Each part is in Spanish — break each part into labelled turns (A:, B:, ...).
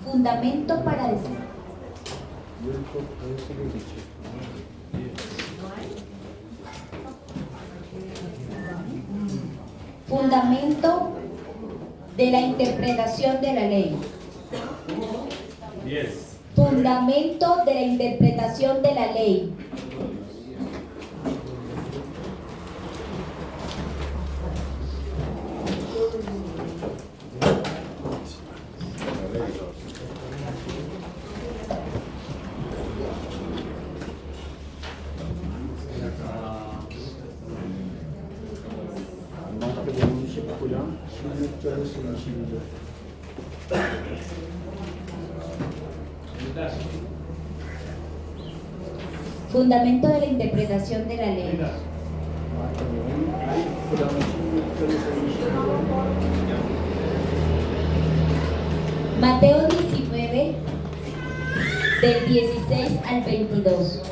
A: Fundamento para decir. Fundamento de la interpretación de la ley. Fundamento de la interpretación de la ley. Fundamento de la interpretación de la ley. Mateo 19, del 16 al 22.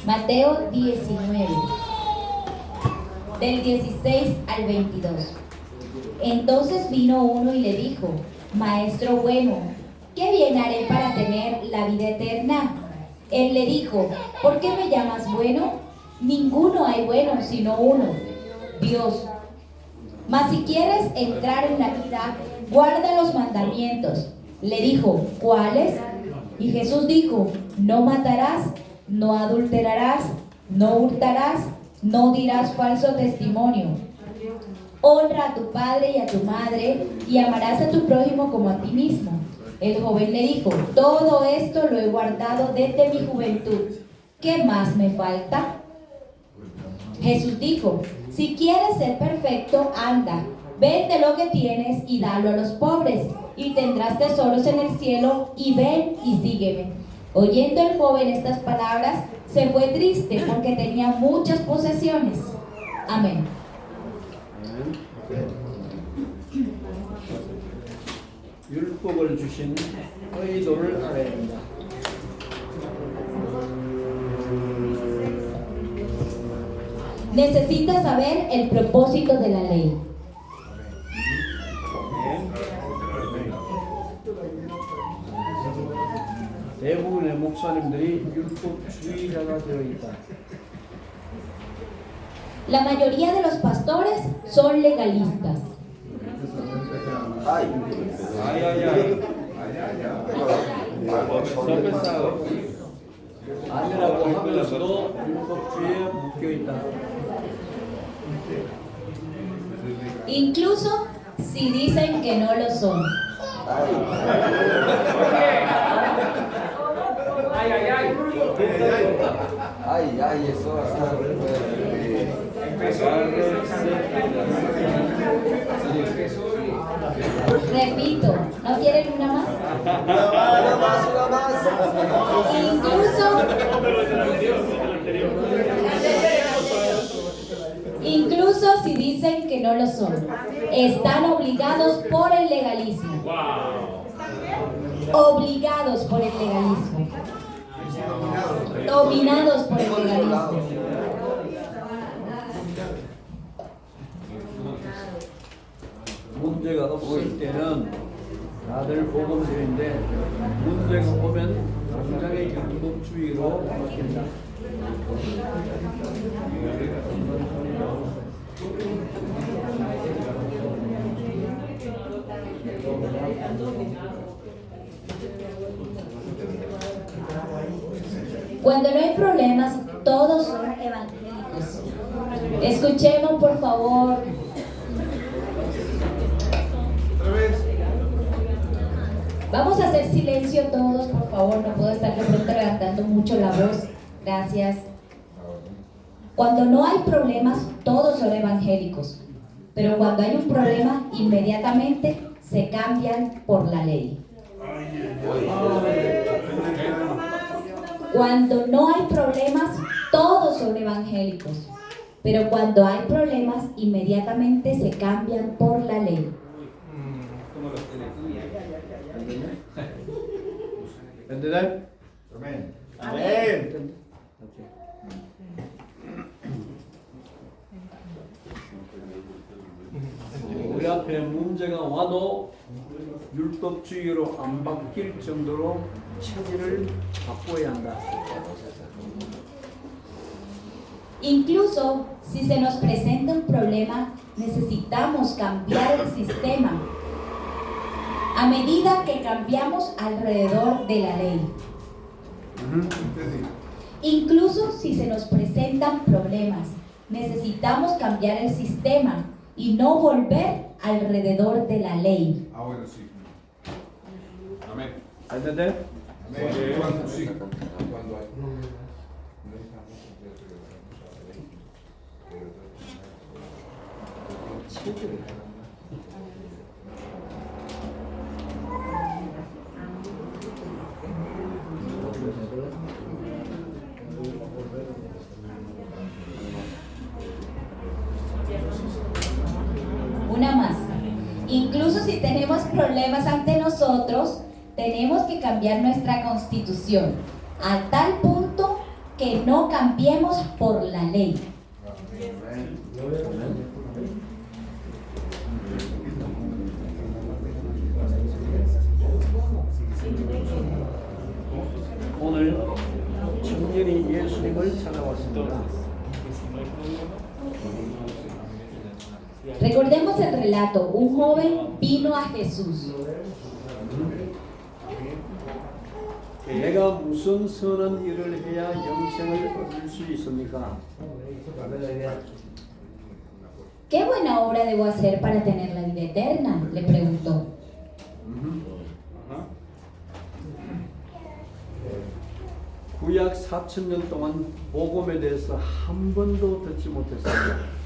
A: Mateo 19, del 16 al 22. Entonces vino uno y le dijo: Maestro bueno, ¿qué bien haré para tener la vida eterna? Él le dijo: ¿por qué me llamas bueno? Ninguno hay bueno sino uno, Dios. Mas si quieres entrar en la vida, guarda los mandamientos. Le dijo: ¿cuáles? Y Jesús dijo: no matarás, no adulterarás, no hurtarás, no dirás falso testimonio. Honra a tu padre y a tu madre, y amarás a tu prójimo como a ti mismo. El joven le dijo: todo esto lo he guardado desde mi juventud. ¿Qué más me falta? Jesús dijo: si quieres ser perfecto, anda, vende lo que tienes y dalo a los pobres, y tendrás tesoros en el cielo, y ven y sígueme. Oyendo el joven estas palabras, se fue triste porque tenía muchas posesiones. Amén.
B: 율법을 주신 의도를 알아야 합니다.
A: Necesitas saber el propósito de la ley.
B: 대부분의 목사님들이 율법주의자가 되어 있다.
A: La mayoría de los pastores son legalistas.
B: 아니라고 하면서도 율법주의에 묶여 있다.
A: Incluso si dicen que no lo son.
C: Eso
A: Repito, ¿no quieren una más? Incluso si dicen que no lo son, están obligados por el legalismo. Obligados por el legalismo. Dominados por el legalismo.
B: 문제가 없을 때는 다들 복음주의인데 문제가 오면 당장의 율법주의로 바뀐다.
A: Cuando no hay problemas, todos son evangélicos. Escuchemos, por favor. Vamos a hacer silencio todos, por favor. No puedo estar de pronto levantando mucho la voz. Gracias. Cuando no hay problemas, todos son evangélicos. Pero cuando hay un problema, inmediatamente se cambian por la ley. Cuando no hay problemas, todos son evangélicos. Pero cuando hay problemas, inmediatamente se cambian por la ley.
B: ¿Entender? 아멘. 우리 앞에 문제가 와도 율법주의로 안 바뀔 정도로 체질을 바꿔야 한다.
A: Incluso si se nos presenta un problema, necesitamos cambiar el sistema a medida que cambiamos alrededor de la ley. Incluso si se nos presentan problemas, necesitamos cambiar el sistema y no volver alrededor de la ley.
D: Ahora sí.
B: 아멘. 알겠네?
D: Cuando sí.
A: Una más. Incluso si tenemos problemas ante nosotros, tenemos que cambiar nuestra constitución a tal punto que no cambiemos por la ley.
B: 오늘 청년이 예수님을 찾아왔습니다.
A: Recordemos el relato. Un joven vino a Jesús.
B: 내가 무슨 선한 일을 해야 영생을 얻을 수 있습니까?
A: ¿Qué buena obra debo hacer para tener la vida eterna?, le preguntó.
B: 구약 4,000년 동안 복음에 대해서 한 번도 듣지 못했습니다.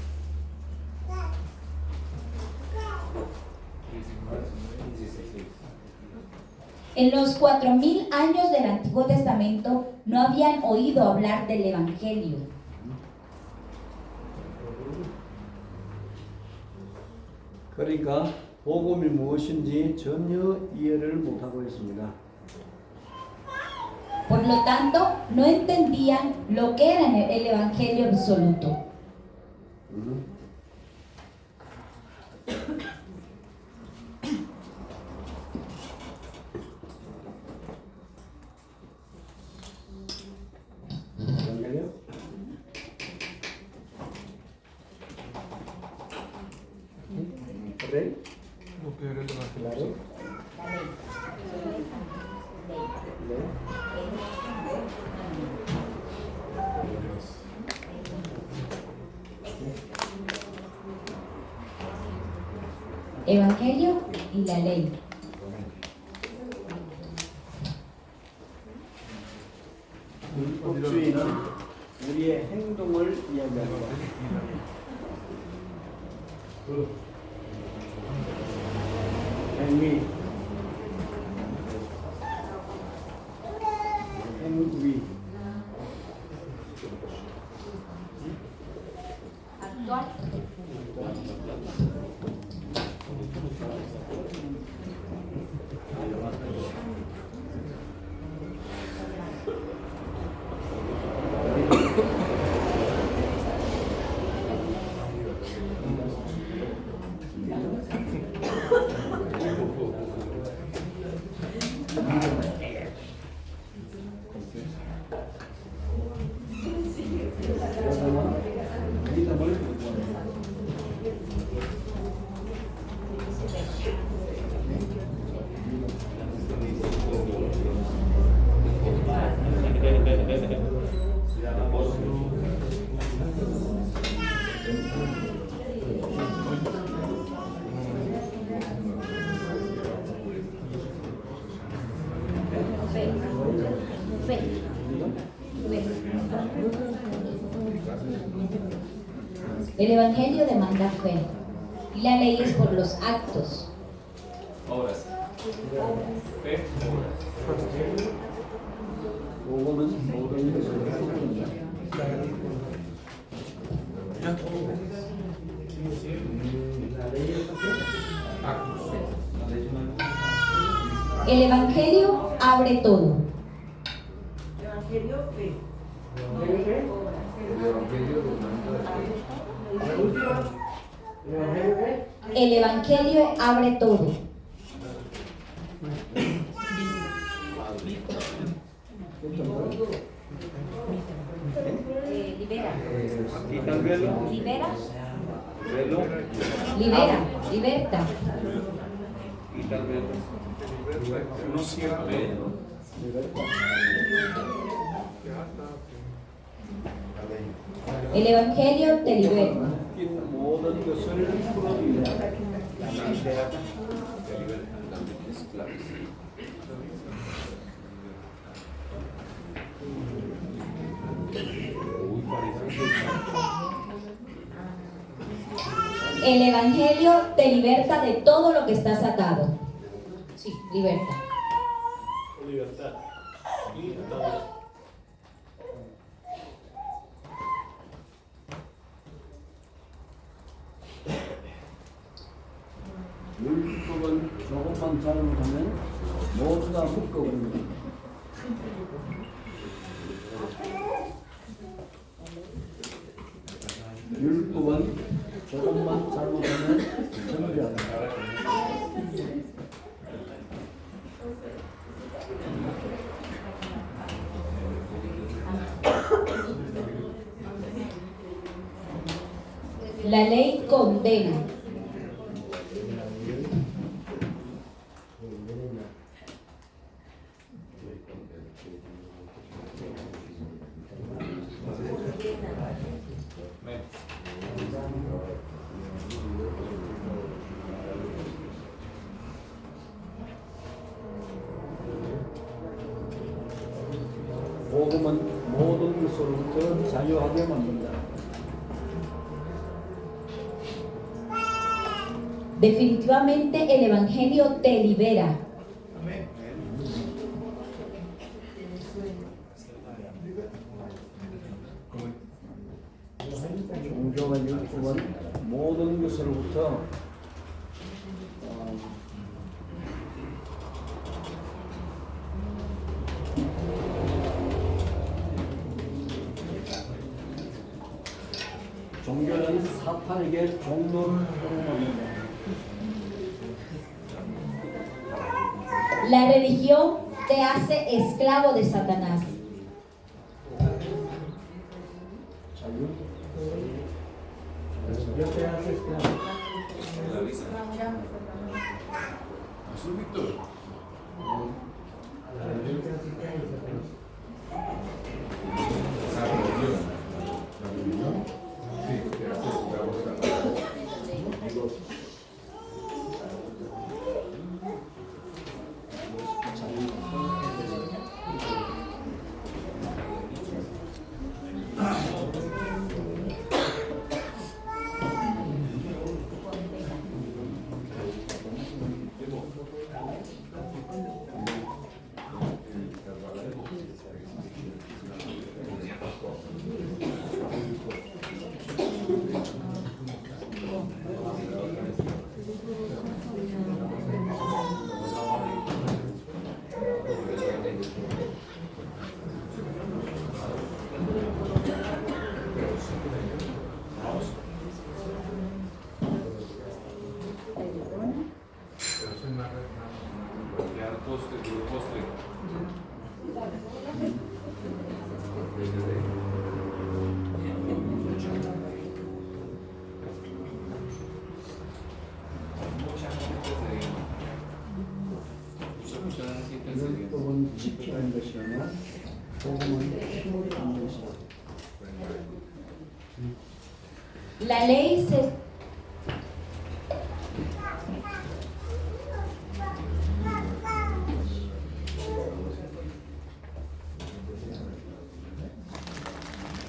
A: En los 4000 años del Antiguo Testamento no habían oído hablar del Evangelio.
B: 그러니까 복음이 무엇인지 전혀 이해를 못하고 있습니다.
A: Por lo tanto, no entendían lo que era el Evangelio absoluto.
B: ¿Rey?
D: Claro.
A: Evangelio y la ley.
B: 율법주의는 우리의 행동을 이야기합니다. 행위, 행위.
A: El Evangelio demanda fe y la ley es por los actos.
E: Obras. Fe, obras.
B: 복음은 모든 것을 해줍니다.
A: El Evangelio abre todo. El Evangelio abre todo. Libera.
B: Quita el velo.
A: Libera.
B: Velo.
A: Libera. Liberta.
B: Quita el velo.
D: No siempre.
A: El Evangelio te liberta.
B: 낀 모든 것을 풀어주리라.
A: El Evangelio te liberta de todo lo que estás atado. Sí, liberta.
B: Libertad. Libertad. 율법은 조금만 잘못하면 모두 다 묶어버립니다. 율법은 조금만 잘못하면 정죄한다.
A: La ley condena.
B: 복음은 모든 것으로부터 자유하게 만든다.
A: Definitivamente el Evangelio te libera.
B: 종교와 율법은 모든 것으로부터 종교는 사탄에게 종로를 허용합니다.
A: La religión te hace esclavo de Satanás.
B: Yo te hace esclavo.
D: Azul Víctor.
B: 율법은 지키는 것이며 복음은 힘을 받는 것이다.
A: La ley se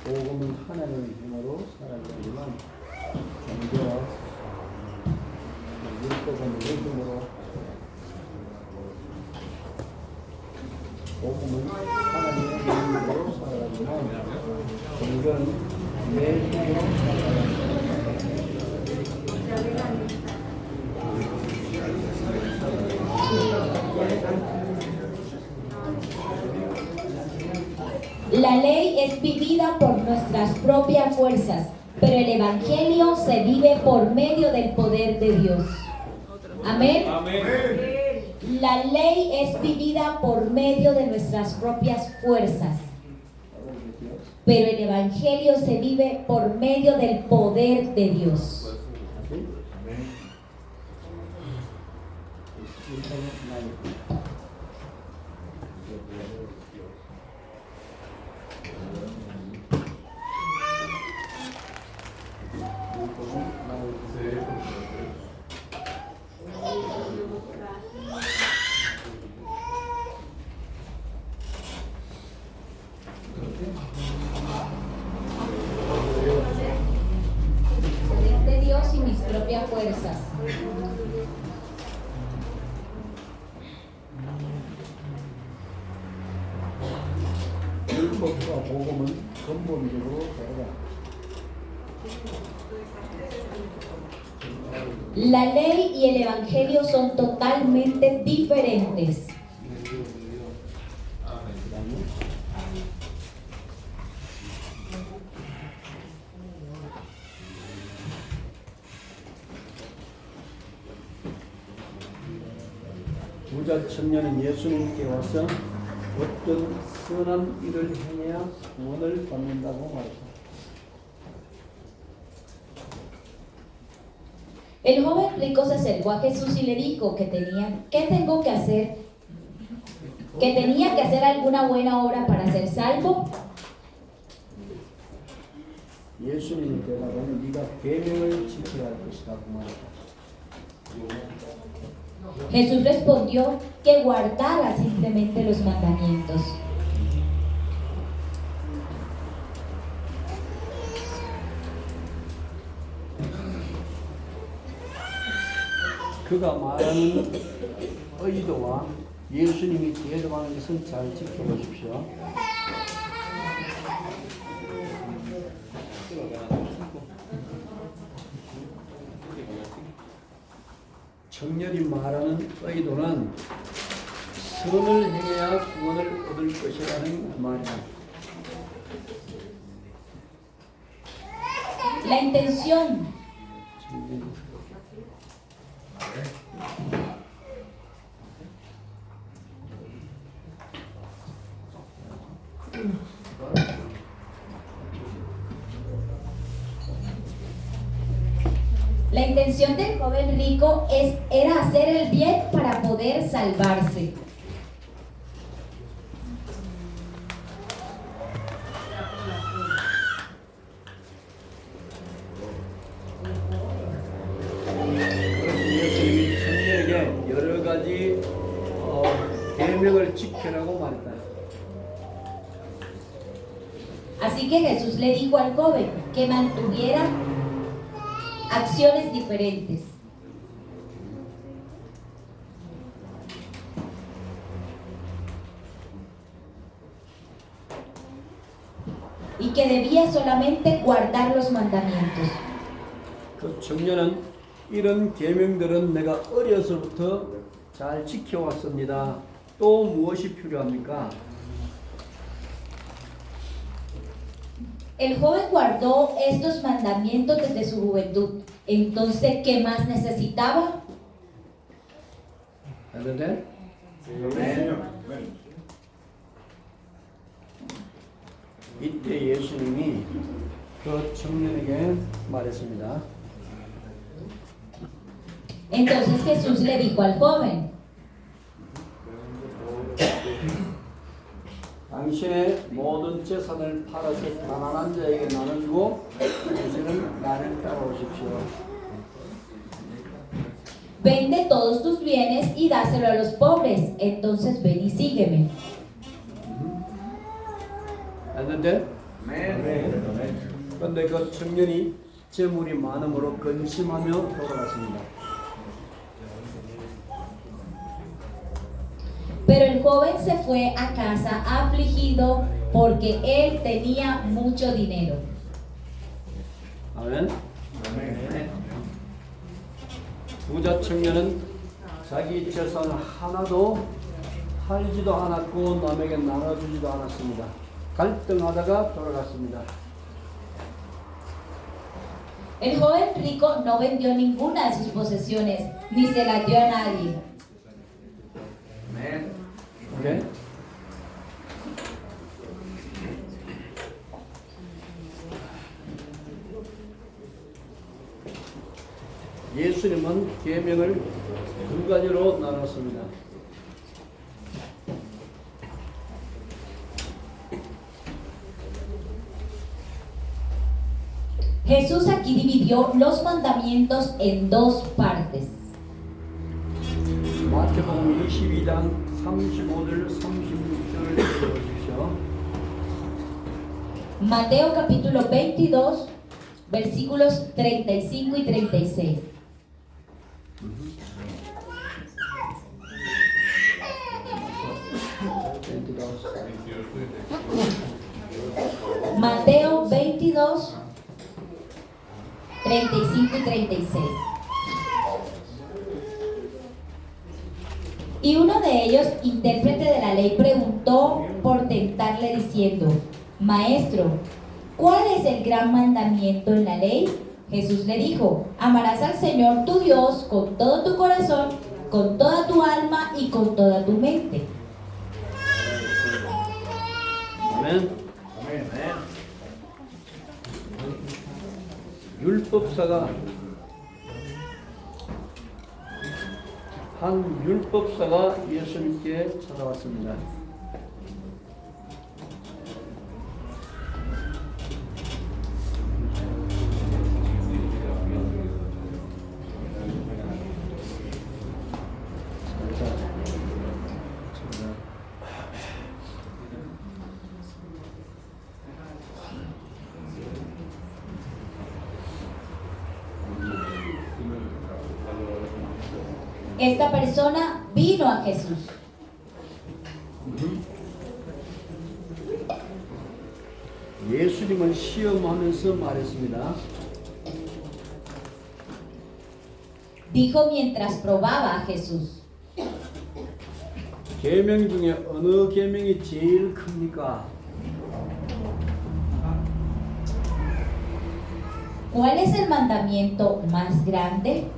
B: 복음은 하나님의 힘으로 살아가지만 종교와 율법은 내 힘으로 복음은 하나님의 힘으로 살아가지만 종교는 내 힘으로 살아갑니다.
A: La ley es vivida por nuestras propias fuerzas, pero el Evangelio se vive por medio del poder de Dios. Amén.
E: Amén.
A: La ley es vivida por medio de nuestras propias fuerzas, pero el Evangelio se vive por medio del poder de Dios. Poder de Dios y mis propias fuerzas.
B: 율법과 복음은 근본적으로 다르다.
A: La ley y el Evangelio son totalmente diferentes.
B: 부자 청년은 예수님께 와서 어떤 선한 일을 행해야 구원을 받는다고 말했다.
A: El joven rico se acercó a Jesús y le dijo que tengo que hacer, que tenía que hacer alguna buena obra para ser salvo.
B: 예수님이 대답하니 네가 계명을 지켜야 할 것이다 그 말했다.
A: Jesús respondió que guardara simplemente los mandamientos.
B: 그가 말하는 의도와 예수님이 대답하는 것은 잘 지켜보십시오. 청년이 말하는 의도는 선을 행해야 구원을 얻을 것이라는 말이다.
A: La intención La intención del joven rico era hacer el bien para poder salvarse.
B: 그래서 예수님이 청년에게 여러 가지 계명을 지켜라고 말했다.
A: Así que Jesús le dijo al joven que mantuviera acciones diferentes. Y que debía solamente guardar los mandamientos.
B: 그 청년은 이런 계명들은 내가 어려서부터 잘 지켜왔습니다. 또 무엇이 필요합니까?
A: El joven guardó estos mandamientos desde su juventud. Entonces, ¿qué más necesitaba?
B: ¿Entendés? 이때 예수님이 그 청년에게 말했습니다.
A: Entonces Jesús le dijo al joven:
B: 당신의 모든 재산을 팔아서 가난한 자에게 나눠주고 당신은 나를 따라오십시오.
A: Vende todos tus bienes y dáselo a los pobres. Entonces ven y sígueme.
B: 했는데 그런데 그 청년이 재물이 많음으로 근심하며 돌아갔습니다.
A: Pero el joven se fue a casa afligido porque él tenía mucho dinero.
B: 아멘. 부자 청년은 자기 재산 하나도 팔지도 않았고 남에게 나눠주지도 않았습니다. 갈등하다가 돌아갔습니다.
A: El joven rico no vendió ninguna de sus posesiones, ni se las dio a nadie.
C: Amen.
B: 오케이? 예수님은 계명을 두 가지로 나눴습니다.
A: Jesús aquí dividió los mandamientos en dos partes.
B: 마태복음 22장 35절 36절 읽어주십시오.
A: Mateo capítulo 22, versículos 35 y 36. Mateo 22, 35 y 36. Y uno de ellos, intérprete de la ley, preguntó por tentarle diciendo: Maestro, ¿cuál es el gran mandamiento en la ley? Jesús le dijo: amarás al Señor tu Dios con todo tu corazón, con toda tu alma y con toda tu mente.
B: 아멘. 율법사가 한 율법사가 예수님께 찾아왔습니다.
A: Esta persona vino a Jesús.
B: 예수님을 시험하면서 말했습니다.
A: Dijo mientras probaba a Jesús:
B: 계명 중에 어느 계명이 제일 큽니까?
A: ¿Cuál es el mandamiento más grande?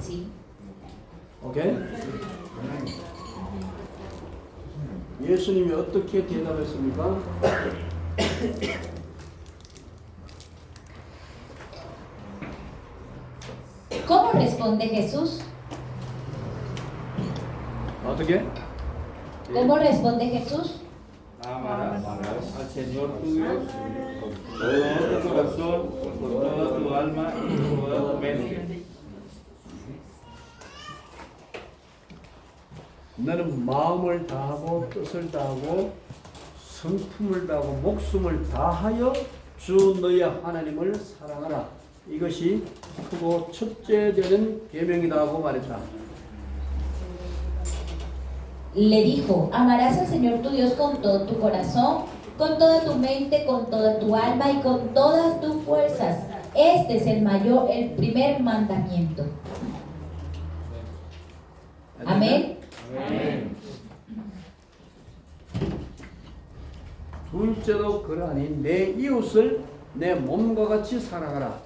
A: Sí.
B: 오케이? 예수님이 어떻게 대답했습니까?
A: ¿Cómo responde Jesús?
B: 어떻게?
A: ¿Cómo responde Jesús?
E: Amarás al Señor tu Dios con todo tu corazón, con toda tu alma y con toda tu mente.
B: 너는 마음을 다하고 뜻을 다하고 성품을 다하고 목숨을 다하여 주 너희 하나님을 사랑하라. 이것이 크고 첫째 되는 계명이다 하고 말했다.
A: Le dijo: amarás al Señor tu Dios con todo tu corazón, con toda tu mente, con toda tu alma y con todas tus fuerzas. Este es el primer mandamiento. Amén.
B: 둘째도 그러하니 내 이웃을 내 몸과 같이 사랑하라.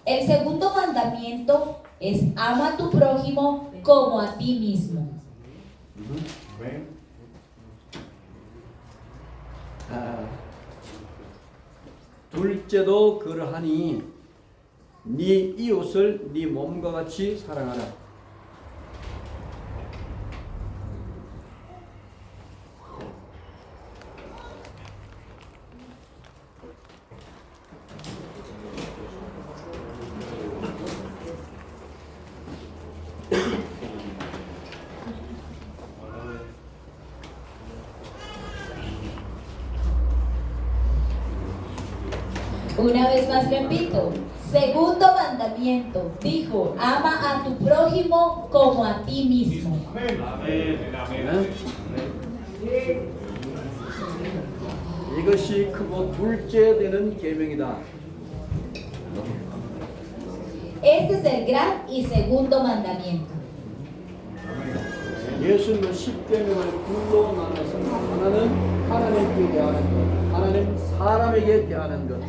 A: El segundo mandamiento es: ama a tu prójimo como a ti mismo.
B: 둘째도 그러하니 네 이웃을 네 몸과 같이 사랑하라.
A: Una vez más repito: segundo mandamiento, dijo: ama a tu prójimo como a ti mismo.
B: 이것이 크고 둘째 되는 계명이다.
A: Este es el gran y segundo mandamiento.
B: 예수님은 십계명을 둘로 나눠서 하나는 하나님께 대하는 것, 하나는 사람에게 대하는 것.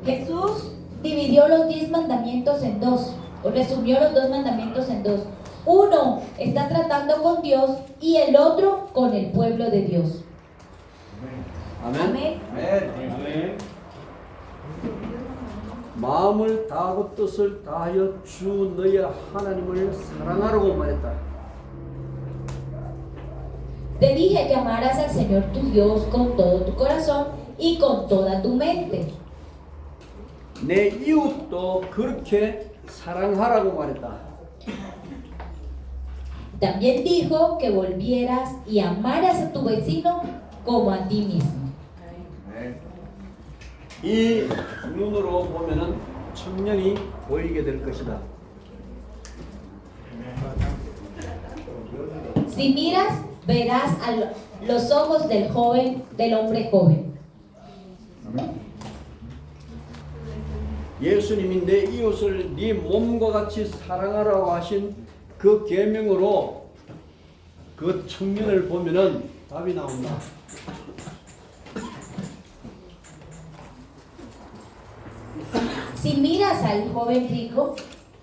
A: Jesús dividió los 10 mandamientos en dos, o resumió los 2 mandamientos en dos. Uno está tratando con Dios y el otro con el pueblo de Dios.
B: 아멘.
A: Amén.
E: Amén.
B: 마음을 다하고 뜻을 다하여 주 너의 하나님을 사랑하라고 말했다.
A: Te dije que amaras al Señor tu Dios con todo tu corazón y con toda tu mente.
B: 내 이웃도 그렇게 사랑하라고 말했다.
A: También dijo que volvieras y amaras a tu vecino como a ti mismo.
B: 이 눈으로 보면은 청년이 보이게 될 것이다.
A: Si miras, verás a los ojos del joven, del hombre joven.
B: 예수님이 내 이웃을 네 몸과 같이 사랑하라고 하신 그 계명으로 그 청년을 보면은 답이 나온다.
A: Si miras al joven rico,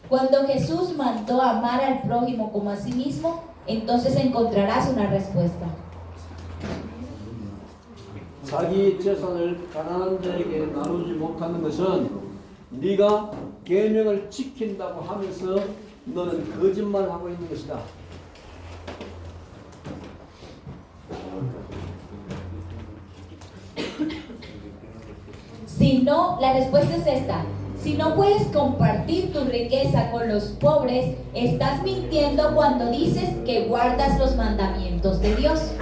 A: cuando Jesús mandó amar al prójimo como a sí mismo, entonces encontrarás una respuesta.
B: 자기 재산을 가난한 자에게 나누지 못하는 것은 네가 계명을 지킨다고 하면서 너는 거짓말하고 있는 것이다.
A: Si no, la respuesta es esta. Si no puedes compartir tu riqueza con los pobres, estás mintiendo cuando dices que guardas los mandamientos de Dios.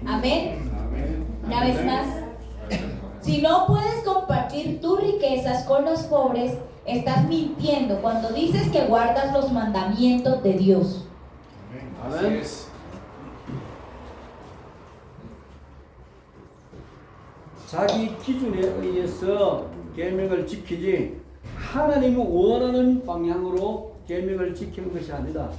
A: Amén. Una vez más. Si no puedes compartir tus riquezas con los pobres, estás mintiendo cuando dices que guardas los mandamientos de Dios.
B: 아멘. 자기 기준에 의해서 계명을 지키지 하나님이 원하는 방향으로 계명을 지키는 것이 아니다.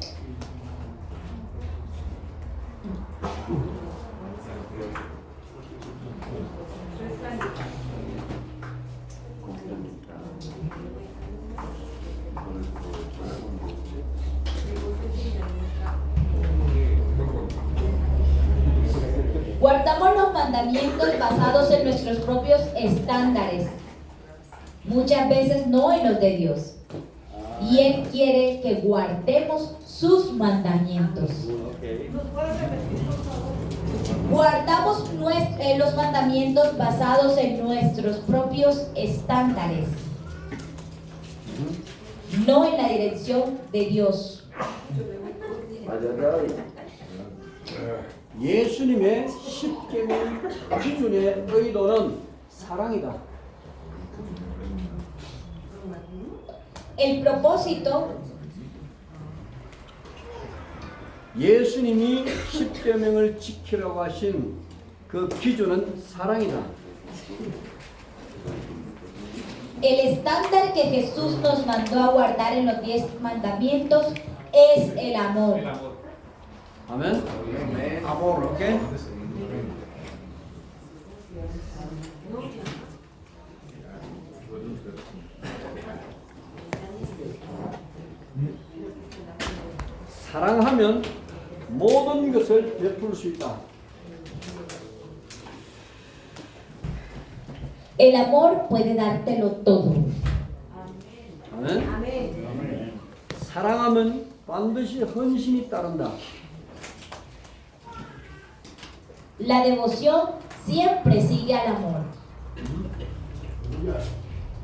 A: Guardamos los mandamientos basados en nuestros propios estándares, muchas veces no en los de Dios. Y Él quiere que guardemos sus mandamientos.
E: Okay.
A: Guardamos los mandamientos basados en nuestros propios estándares, no en la dirección de Dios.
B: 예수님의 십계명 기준의 의도는 사랑이다.
A: El propósito,
B: 예수님이 십계명을 지키라고 하신 그 기준은 사랑이다.
A: el estándar que Jesús nos mandó a guardar en los 10 mandamientos es el amor.
E: El amor.
B: 아멘. 아멘. 오케이. 사랑하면 모든 것을 베풀 수 있다.
A: El amor puede dártelo todo.
B: 아멘. 사랑하면 반드시 헌신이 따른다.
A: La devoción siempre sigue al amor.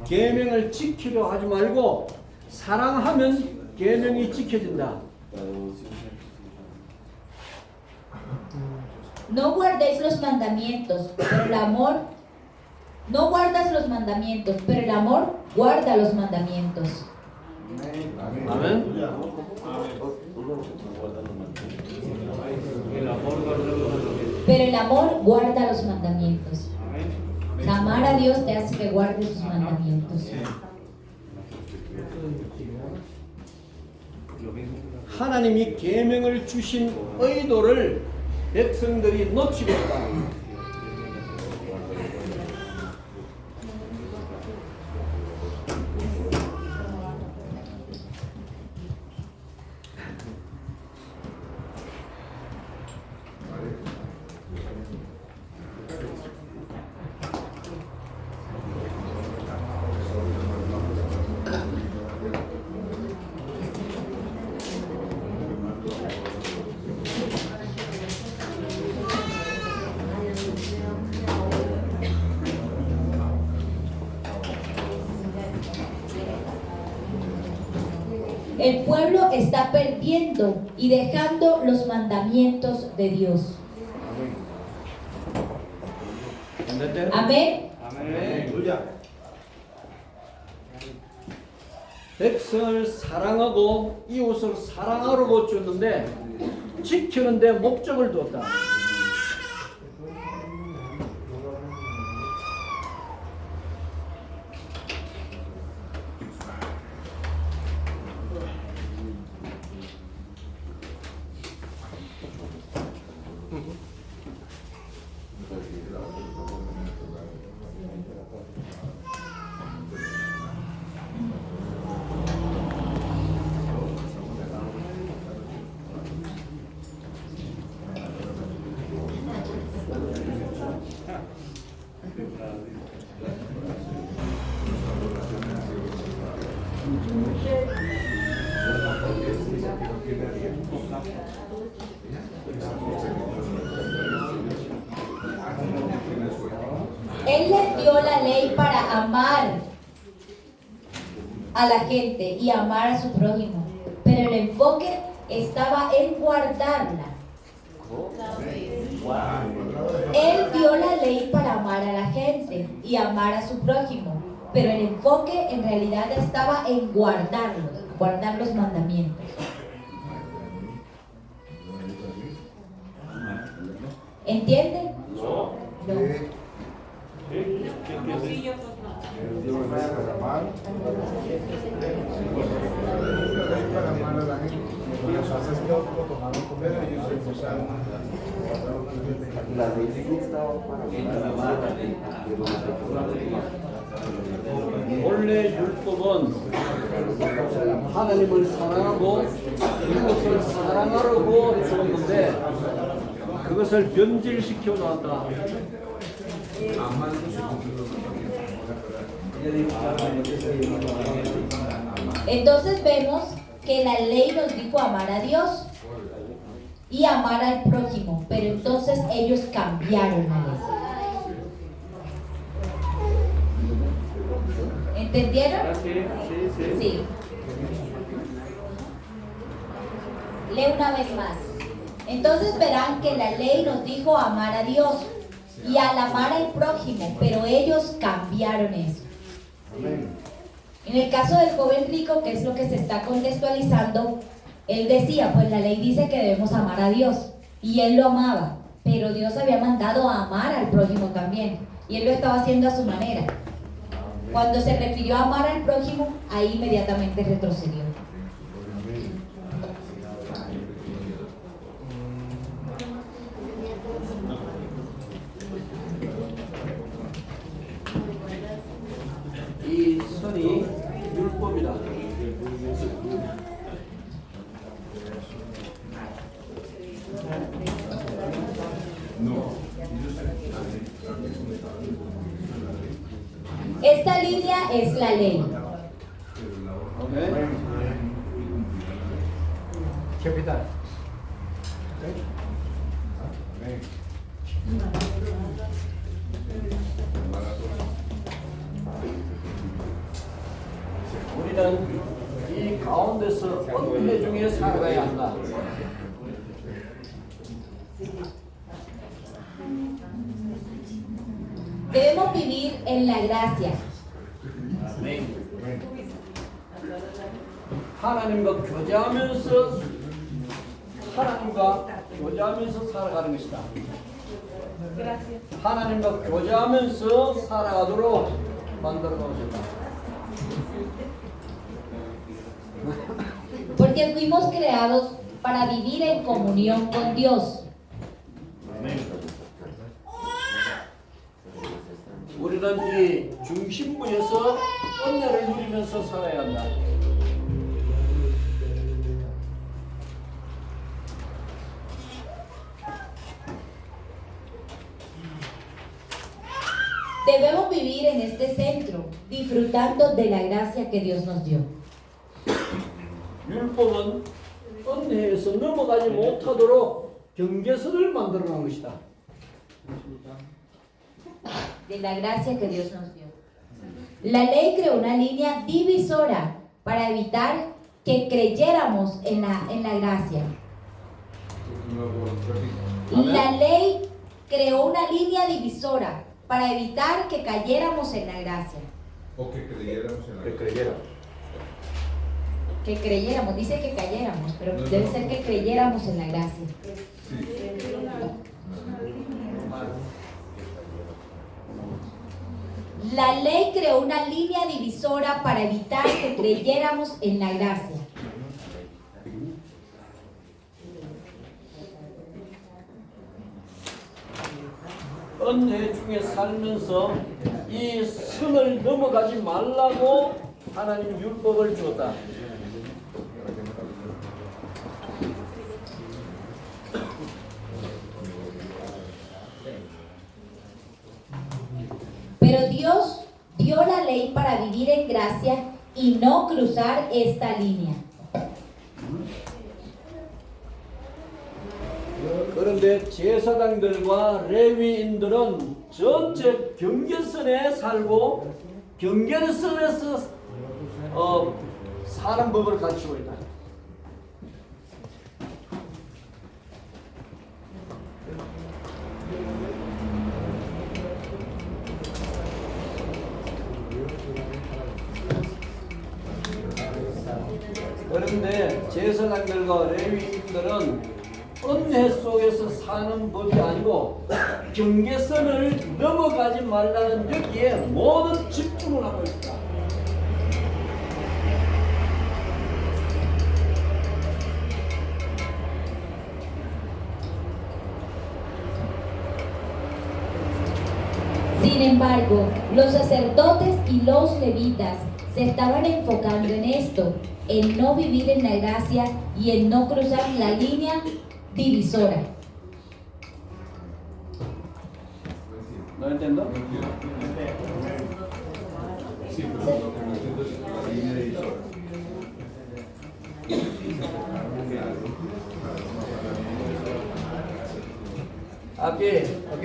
B: 계명을 지키려 하지 말고 사랑하면 계명이 지켜진다.
A: No guardéis los mandamientos, pero el amor, no guardas los mandamientos, pero el amor guarda los mandamientos.
B: 아멘.
E: El amor guarda los mandamientos.
A: Pero el amor guarda los mandamientos. Amar a Dios te hace que guardes sus mandamientos.
B: 하나님이 계명을 주신 의도를 백성들이 놓치고 있다.
A: El pueblo está perdiendo y dejando los mandamientos de Dios. Amén.
B: 백성을 사랑하고 이웃을 사랑하라고 줬는데 지키는데 목적을 두었다.
A: Él les dio la ley para amar a la gente y amar a su prójimo, pero el enfoque estaba en guardarla. Él dio la ley para amar a la gente y amar a su prójimo, pero el enfoque en realidad estaba en guardarlos, guardar los mandamientos. ¿Entienden? No.
C: La ley sí estaba para
B: 원래 율법은 하나님을 사랑하고 이웃을 사랑하라고 줬는데 그것을 변질시켜 놨다.
A: Entonces vemos que la ley nos dijo amar a Dios y amar al prójimo, pero entonces ellos cambiaron la ley. ¿Entendieron? Sí. Lee una vez más. Entonces verán que la ley nos dijo amar a Dios y al amar al prójimo, pero ellos cambiaron eso. En el caso del joven rico, que es lo que se está contextualizando, él decía, pues la ley dice que debemos amar a Dios, y él lo amaba, pero Dios había mandado a amar al prójimo también, y él lo estaba haciendo a su manera. Cuando se refirió a amar al prójimo, ahí inmediatamente retrocedió.
B: 이 선이 율법이다.
A: Esta línea es la ley.
B: 아멘.
D: Capital.
B: 우리는 이 가운데서 어느 중에 살아가야 한다.
A: Debemos vivir en la gracia.
B: 하나님과 교제하면서 살아가는 것이다. 하나님과 교제하면서 살아가도록 만들어 놓으셨다.
A: Porque porque fuimos creados para vivir en comunión con Dios.
B: 우리는 이 중심부에서 은혜를 누리면서 살아야 한다.
A: Debemos vivir en este centro, disfrutando de la gracia que Dios nos dio.
B: 율법은 은혜에서 넘어가지 못하도록 경계선을 만들어 놓은 것이다.
A: De la gracia que Dios nos dio. La ley creó una línea divisora para evitar que creyéramos en la gracia. La ley creó una línea divisora para evitar que cayéramos en la gracia.
D: O que creyéramos en la
A: Que creyéramos, dice que cayéramos, pero debe ser que creyéramos en la gracia. La ley creó una línea divisora para evitar que creyéramos en la gracia.
B: 은혜 중에 살면서 이 선을 넘어가지 말라고 하나님 율법을 주었다.
A: Pero Dios dio la ley para vivir en gracia y no cruzar esta línea.
B: 그런데 제사장들과 레위인들은 전체 경계선에 살고 경계선에서 사는 법을 가르치고 있다. 그런데 제사장들과 레위인들은 은혜 속에서 사는 법이 아니고 경계선을 넘어가지 말라는 여기에 모든 집중을 하고 있다.
A: Sin embargo, los sacerdotes y los levitas se estaban enfocando en esto, en no vivir en la gracia y en no cruzar la línea divisora.
B: ¿No entiendo?
D: Sí, pero lo que no entiendo es la línea de visor.
B: Aquí, ¿ok?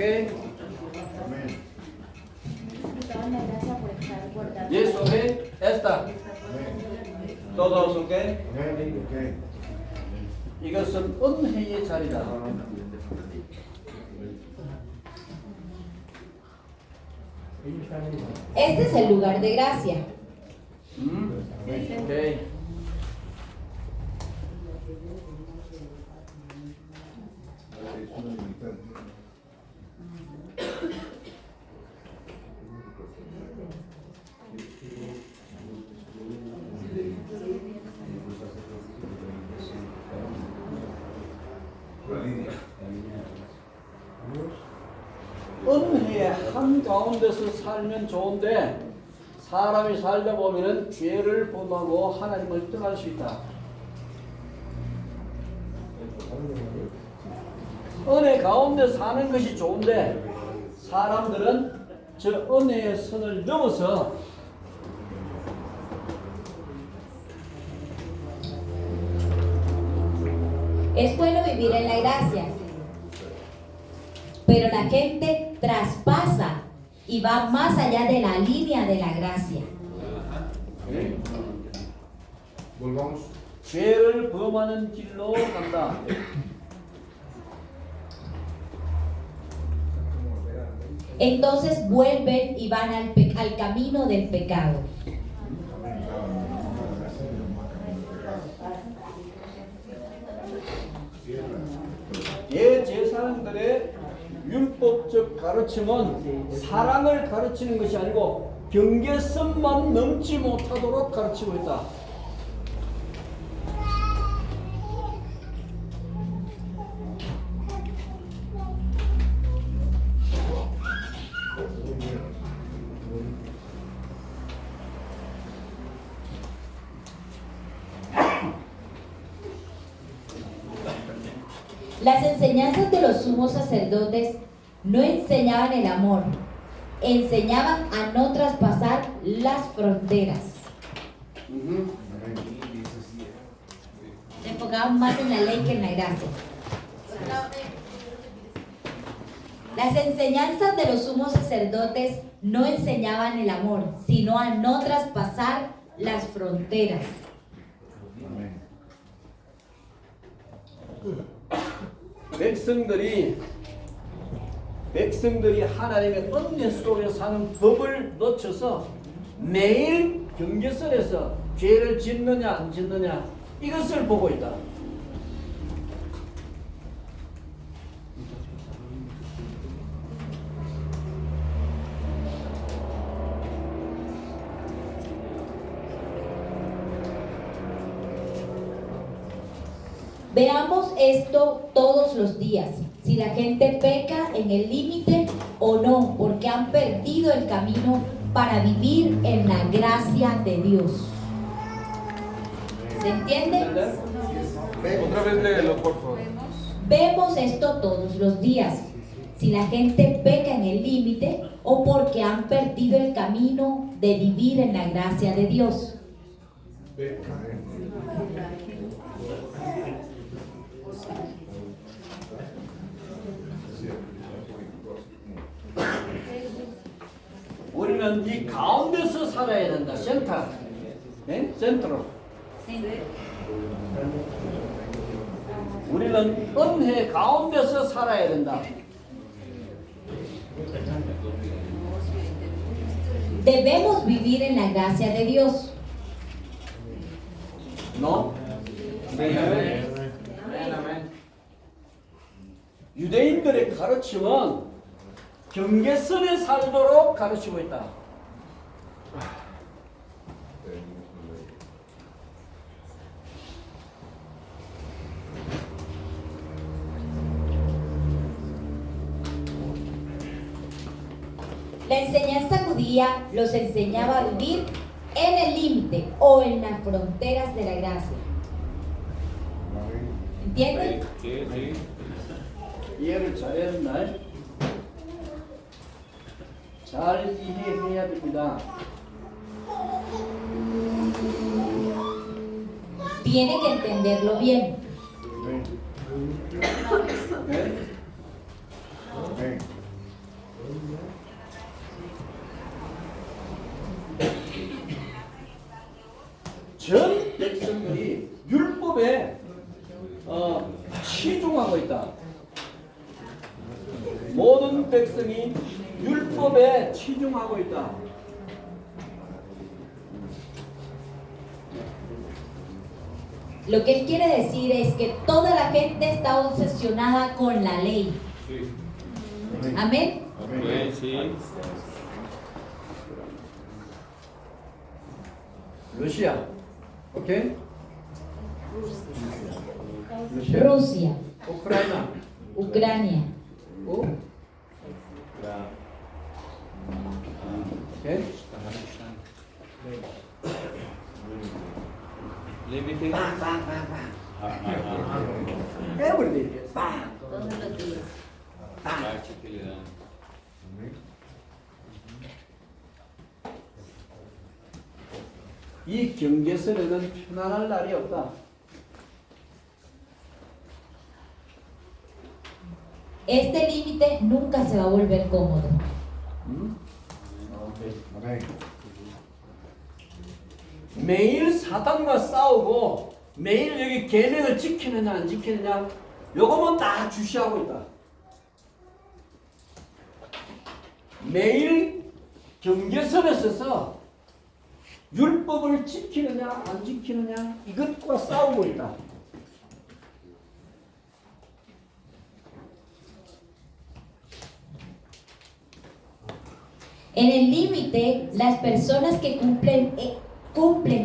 B: Yes, ¿ok? Esta. Todos, ¿ok? 이것은 은혜의 자리다.
A: Este es el lugar de gracia.
B: Okay. 은혜의 한가운데서 살면 좋은데 사람이 살다 보면은 죄를 범하고 하나님을 떠날 수 있다. 은혜 가운데 사는 것이 좋은데 사람들은 저 은혜의 선을 넘어서
A: Es bueno vivir en la gracia, pero la gente traspasa y va más allá de la línea de la gracia.
D: Volvamos.
B: 죄를 범하는 길로 간다.
A: Entonces vuelven y van al camino del pecado.
B: 제사장들의 율법적 가르침은 사랑을 가르치는 것이 아니고 경계선만 넘지 못하도록 가르치고 있다.
A: Las enseñanzas de los sumos sacerdotes no enseñaban el amor, enseñaban a no traspasar las fronteras. Se enfocaban más en la ley que en la gracia. Las enseñanzas de los sumos sacerdotes no enseñaban el amor, sino a no traspasar las fronteras.
B: 백성들이 하나님의 은혜 속에 사는 법을 놓쳐서 매일 경계선에서 죄를 짓느냐 안 짓느냐 이것을 보고 있다.
A: Veamos esto todos los días, si la gente peca en el límite o no, porque han perdido el camino para vivir en la gracia de Dios. ¿Se entiende?
E: Otra vez léelo, por favor.
A: Vemos esto todos los días, si la gente peca en el límite o porque han perdido el camino de vivir en la gracia de Dios.
B: 우리는 이 가운데서 살아야 된다. 센터. 네? 센터로. 우리는 은혜 가운데서 살아야 된다.
A: Debemos vivir en la gracia de Dios.
B: No? 유대인들의 가르침은 경계선에 살도록 가르치고 있다.
A: La enseñanza judía los enseñaba a vivir en el límite o en las fronteras de la gracia. ¿Entienden?
E: Sí, sí.
B: 이해를 잘했나? 잘 이해해야 됩니다.
A: Tiene que entenderlo bien.
B: 네? 전 백성들이 율법에 치중하고 있다. 모든 백성이 율법에 치중하고 있다.
A: Lo que él quiere decir es que toda la gente está obsesionada con la ley. Amén.
E: Amén, sí.
B: 러시아, 오케이?
A: Rusia,
B: 우크라이나,
A: Ucrania,
B: 오케이?
E: Límite.
B: Everyday, 이 경계선에는 편안할 날이 없다.
A: este límite nunca se va a volver cómodo.
B: 매일 사단과 싸우고 매일 여기 계명을 지키느냐 안 지키느냐 요거만 다 주시하고 있다. 매일 경계선에 서서 율법을 지키느냐 안 지키느냐 이것과 싸우고 있다.
A: En el límite, las personas que cumplen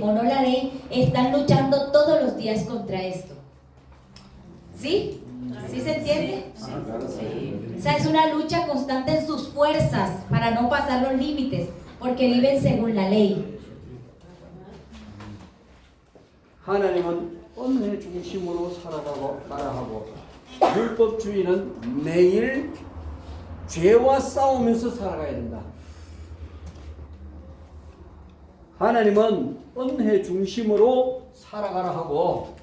A: o no la ley están luchando todos los días contra esto. ¿Sí? ¿Sí se entiende? O sea, es una lucha constante en sus fuerzas para no pasar los límites, porque viven según la ley.
B: 하나님은 은혜 중심으로 살아가고 따라하고 율법주의는 매일 죄와 싸우면서 살아가야 된다. 하나님은 은혜 중심으로 살아가라 하고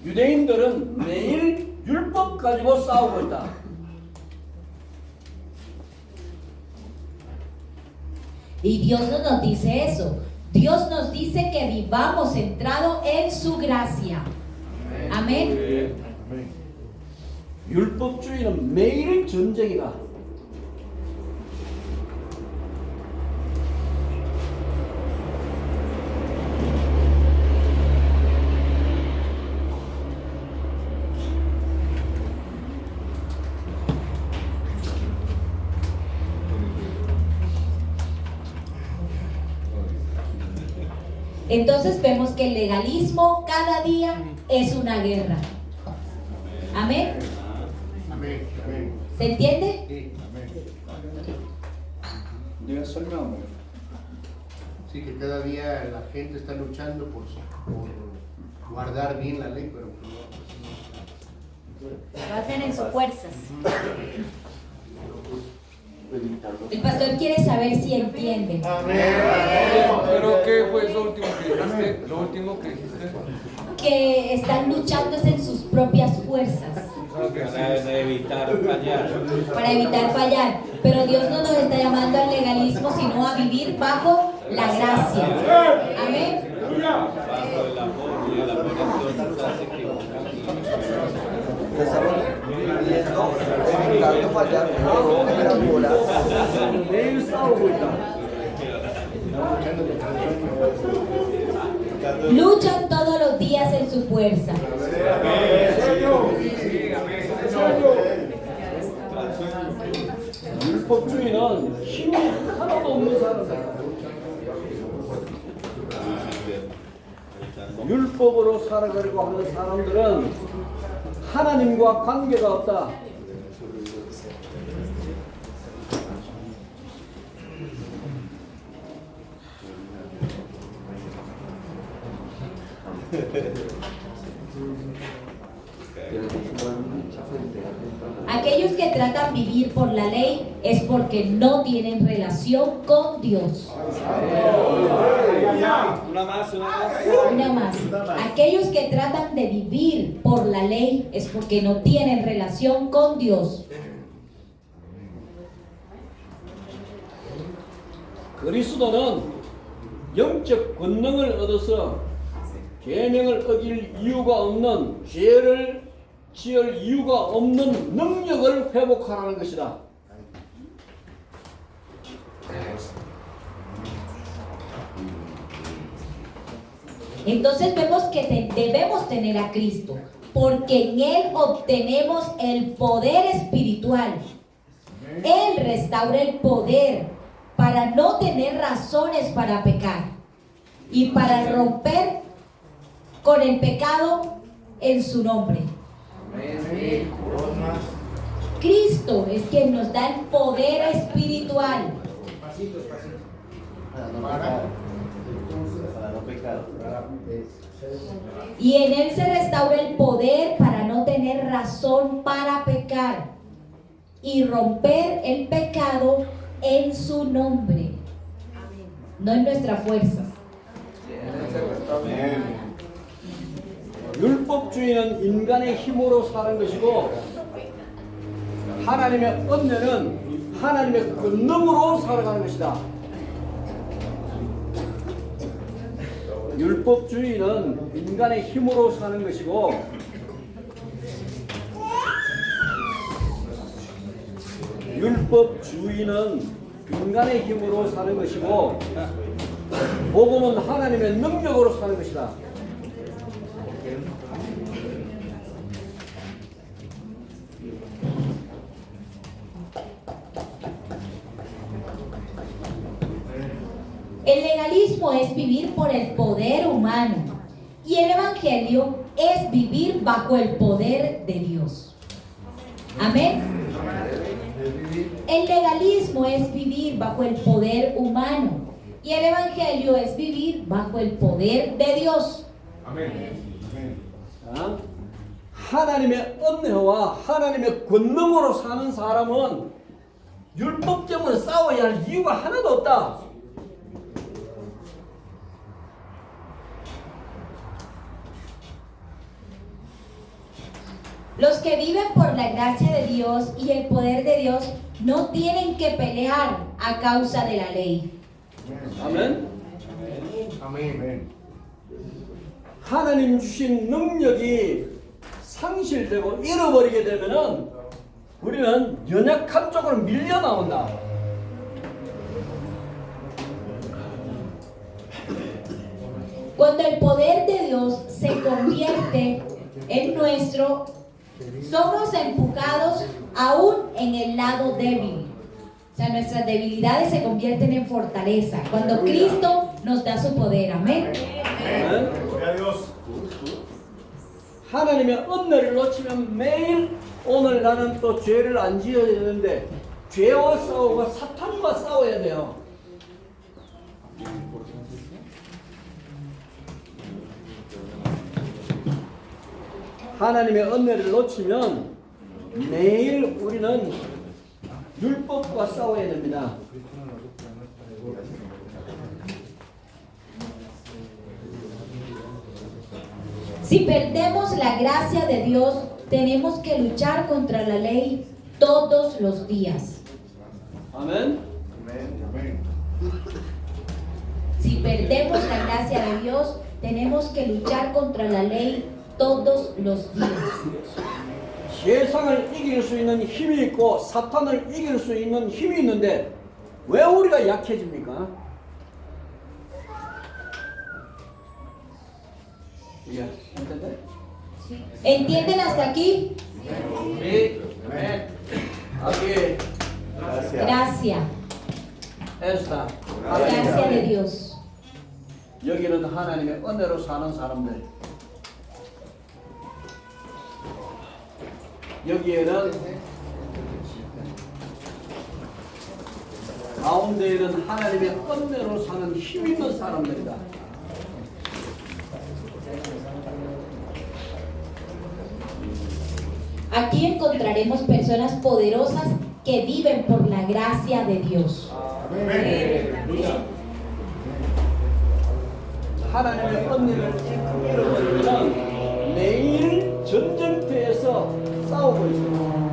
B: 유대인들은 매일 율법 가지고 싸우고 있다.
A: Y Dios no nos dice eso. Dios nos dice que vivamos centrado en su gracia. Amén.
B: 율법주의는 매일 전쟁이다.
A: Entonces vemos que el legalismo cada día es una guerra. Amén.
C: Amén. Amén.
A: ¿Se entiende?
C: Sí. Amén.
B: 내가 설명하면
C: Sí, que cada día la gente está luchando por guardar bien la ley, pero
A: Lo hacen en sus fuerzas. El pastor quiere saber si entiende.
E: ¿Pero qué fue eso último que dijiste? ¿Lo último que dijiste?
A: Que están luchando en sus propias fuerzas
E: Para evitar fallar.
A: para evitar fallar. Pero Dios no nos está llamando al legalismo, sino a vivir bajo la gracia. Amén.
E: Bajo el amor, y el amor entonces hace que
C: evitando fallar,
B: 매일 싸우고 있다.
A: Luchan todos los días en su fuerza.
B: 율법주의는 힘이 하나도 없는 사람이다. 율법으로 살아가려고 하는 사람들은 하나님과 관계가 없다.
A: Aquellos que tratan vivir por la ley es porque no tienen relación con Dios.
E: Una más.
A: Una más. Aquellos que tratan de vivir por la ley es porque no tienen relación con Dios.
B: 그리스도는 영적 권능을 얻어서 계명을 어길 이유가 없는 죄를 지을 이유가 없는 능력을 회복하라는 것이다.
A: Entonces vemos que debemos tener a Cristo, porque en Él obtenemos el poder espiritual. Él restaura el poder para no tener razones para pecar y para romper con el pecado en su nombre. Cristo es quien nos da el poder espiritual.
C: para no pecar.
A: Y en Él se restaura el poder para no tener razón para pecar y romper el pecado en su nombre, no en nuestras fuerzas.
B: 율법주의는 인간의 힘으로 사는 것이고 하나님의 은혜는 하나님의 권능으로 살아가는 것이다. 율법주의는 인간의 힘으로 사는 것이고 율법주의는 인간의 힘으로 사는 것이고 복음은 하나님의 능력으로 사는 것이다.
A: El legalismo es vivir por el poder humano y el evangelio es vivir bajo el poder de Dios. Amén. El legalismo es vivir bajo el poder humano y el evangelio es vivir bajo el poder de Dios.
B: 자, 하나님의 은혜와 하나님의 권능으로 사는 사람은 율법 때문에 싸워야 할 이유가 하나도 없다.
A: Los que viven por la gracia de Dios y el poder de Dios no tienen que pelear a causa de la ley.
B: 아멘.
C: Amén.
B: 하나님 주신 능력이 상실되고 잃어버리게 되면은 우리는 연약한 쪽으로 밀려 나온다.
A: Cuando el poder de Dios se convierte en nuestro, somos empujados aún en el lado débil. O sea, nuestras debilidades se convierten en fortaleza cuando Cristo nos da su poder. Amén.
B: 아멘. 하나님의 은혜를 놓치면 매일 오늘 나는 또 죄를 안 지어야 되는데 죄와 싸우고 사탄과 싸워야 돼요. 하나님의 은혜를 놓치면 매일 우리는 율법과 싸워야 됩니다.
A: Si perdemos la gracia de Dios, tenemos que luchar contra la ley todos los días.
B: 아멘.
A: Si perdemos la gracia de Dios, tenemos que luchar contra la ley todos los días.
B: 세상을 이길 수 있는 힘이 있고 사탄을 이길 수 있는 힘이 있는데 왜 우리가 약해집니까? 예, ¿entendés?
A: ¿Entienden hasta aquí?
B: Sí, amén. Aquí,
A: Gracia.
B: esta.
A: Gracia de Dios.
B: 여기는 하나님의 은혜로 사는 사람들. 여기에는 가운데에는 하나님의 은혜로 사는 힘 있는 사람들이다.
A: Aquí encontraremos personas poderosas que viven por la gracia de Dios.
B: 하나님의 은혜를 잃어버리면 매일 전쟁터에서 싸우고 있습니다.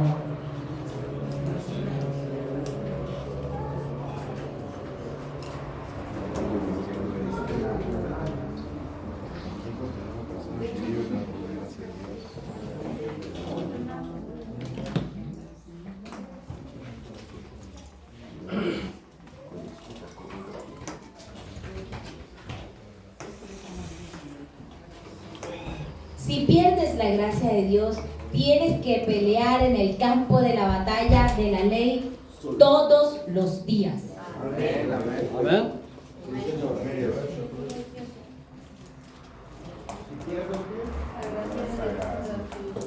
A: Si pierdes la gracia de Dios, tienes que pelear en el campo de la batalla de la ley todos los días.
B: 아멘.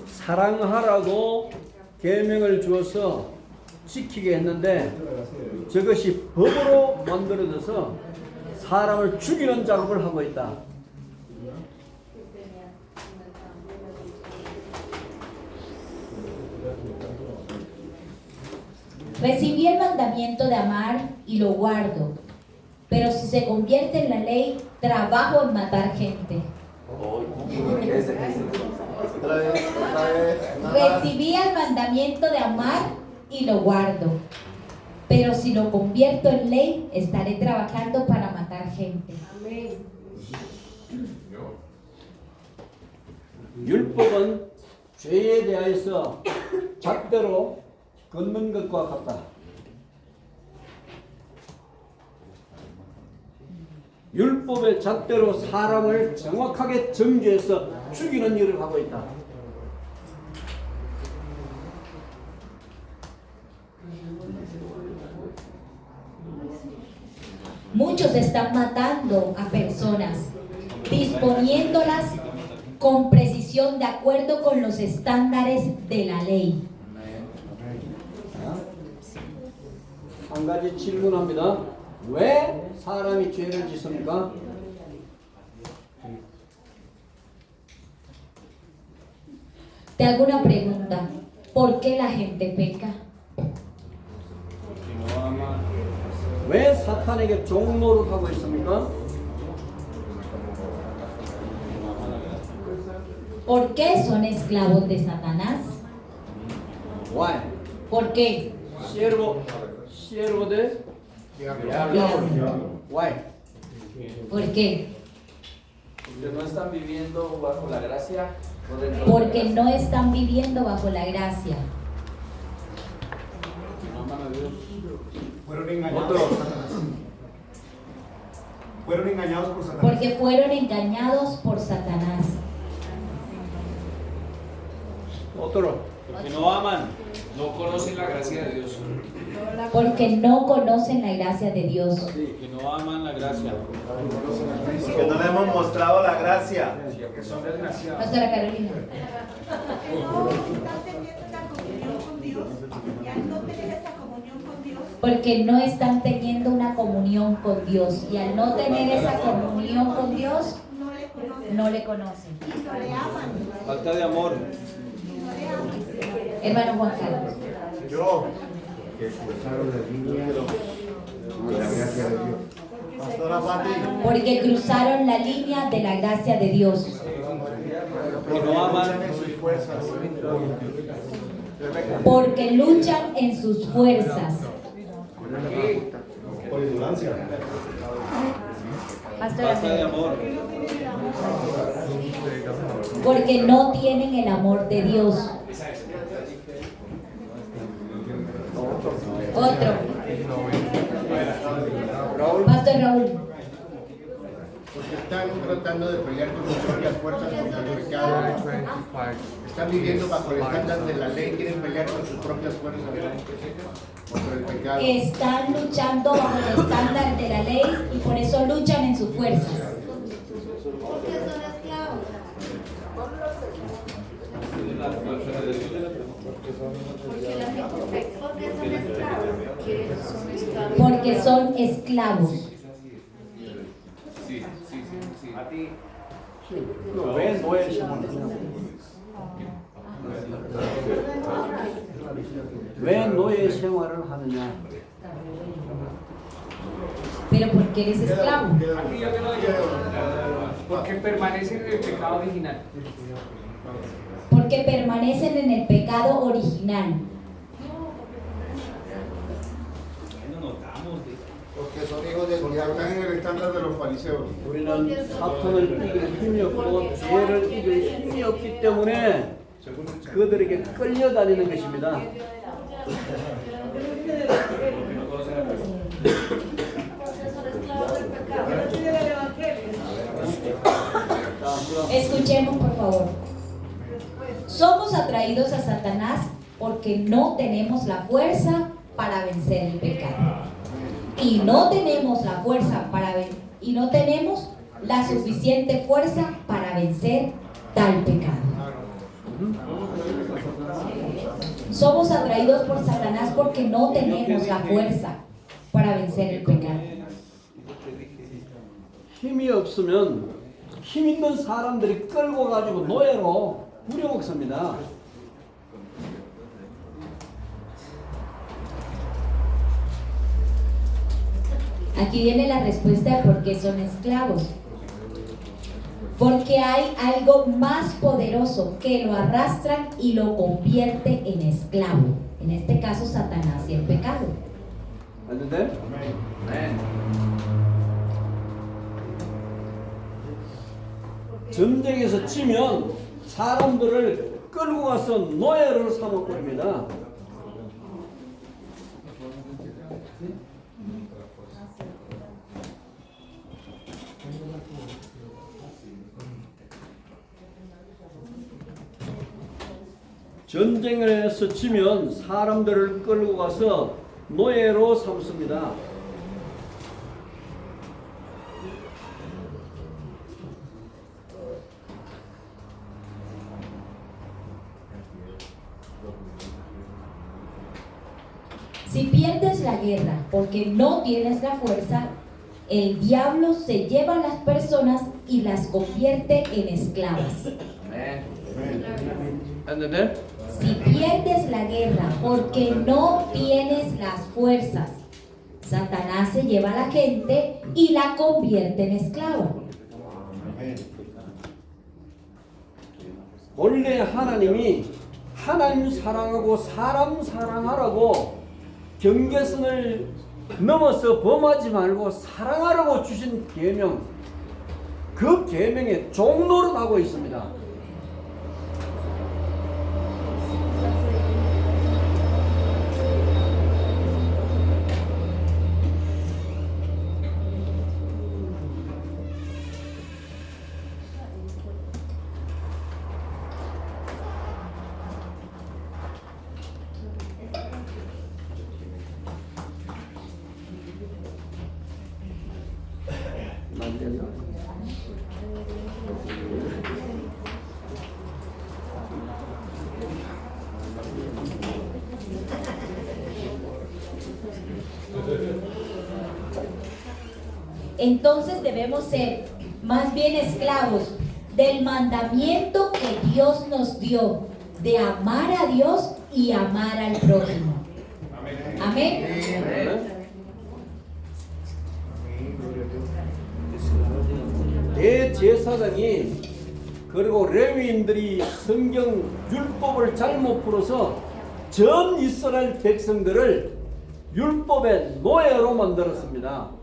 B: 사랑하라고 계명을 주어서 지키게 했는데 저것이 법으로 만들어져서 사람을 죽이는 작업을 하고 있다.
A: Recibí el mandamiento de amar y lo guardo, pero si se convierte en la ley, trabajo en matar gente. Recibí el mandamiento de amar y lo guardo, pero si lo convierto en ley, estaré trabajando para matar gente.
B: 율법은 죄에 대하여서 잣대로 걷는 것과 같다. 율법의 잣대로 사람을 정확하게 정죄해서 죽이는 일을 하고 있다.
A: Muchos están matando a personas, disponiéndolas con precisión de acuerdo con los estándares de la ley.
B: 한 가지 질문합니다. 왜 사람이 죄를 짓습니까?
A: Te hago una pregunta. ¿Por qué la gente peca?
E: Porque no ama.
B: 왜 사탄에게 종노릇 하고 있습니까?
A: ¿Por qué son esclavos de Satanás?
B: Why?
A: ¿Por qué?
B: siervo de Why?
A: ¿Por qué?
E: Porque no están viviendo bajo la gracia.
A: Porque no están viviendo bajo la gracia.
E: No aman a Dios.
D: Fueron engañados por Satanás. Fueron engañados por Satanás.
A: Porque fueron engañados por Satanás.
B: Otro.
E: Porque no aman. No conocen la gracia de Dios.
A: Porque no conocen la gracia de Dios.
E: Que no aman la gracia.
D: Porque no le hemos mostrado la gracia.
E: Que son desgraciados.
A: Pastora Carolina. Porque no están teniendo una comunión con Dios. Y al no tener esa comunión con Dios, no le conocen.
E: Falta de amor.
A: Hermano Juan Carlos.
D: Yo,
C: Que cruzaron la línea de la gracia de Dios.
D: Pastora Pati,
A: Porque cruzaron la línea de la gracia de Dios.
E: Que no aman.
D: en sus fuerzas.
A: Porque luchan en sus fuerzas.
D: Por ignorancia.
E: Falta de amor.
A: Porque no tienen el amor de Dios. Otro. Pastor Raúl.
C: Porque están tratando de pelear con sus propias fuerzas contra el pecado. Están viviendo bajo el estándar de la ley, quieren pelear con sus propias fuerzas contra el pecado.
A: Están luchando bajo el estándar de la ley y por eso luchan en sus fuerzas. Porque son esclavos.
B: 왜 노예 생활을 하냐고. 왜 노예 생활을 하느냐?
A: Pero ¿por qué eres esclavo?
F: Porque permanecen en el pecado original.
A: Porque permanecen en el pecado original.
C: Porque son hijos del diablo.
D: Están en el estándar de los fariseos.
B: 우리는 사탄을 이길 힘이 없고 죄를 이길 힘이 없기 때문에 그들에게 끌려다니는 것입니다.
A: Escuchemos por favor. Somos atraídos a Satanás porque no tenemos la fuerza para vencer el pecado. Y no tenemos la fuerza y no tenemos la suficiente fuerza para vencer tal pecado. Somos atraídos por Satanás porque no tenemos la fuerza para vencer el pecado.
B: 힘이 없으면 힘 있는 사람들이 끌고 가지고 노예로 부려먹습니다.
A: Aquí viene la respuesta de por qué son esclavos. Porque hay algo más poderoso que lo arrastran y lo convierte en esclavo. En este caso, Satanás y el pecado.
B: 맞는데? 전쟁에서 지면 사람들을 끌고 가서 노예를 삼아버립니다. 전쟁에서 지면 사람들을 끌고 가서 노예로 삼습니다.
A: Si pierdes la guerra porque no tienes la fuerza, el diablo se lleva a las personas y las convierte en esclavas.
B: 했는데
A: Si pierdes la guerra porque no tienes las fuerzas, Satanás se lleva a la gente y la convierte en esclava.
B: 원래 하나님이 하나님 사랑하고 사람 사랑하라고 경계선을 넘어서 범하지 말고 사랑하라고 주신 계명, 그 계명에 종노릇하고 있습니다.
A: Entonces debemos ser más bien esclavos del mandamiento que Dios nos dio de amar a Dios y amar al prójimo. Amén.
B: 대제사장이 그리고 레위인들이 성경 율법을 잘못 풀어서 전 이스라엘 백성들을 율법의 노예로 만들었습니다.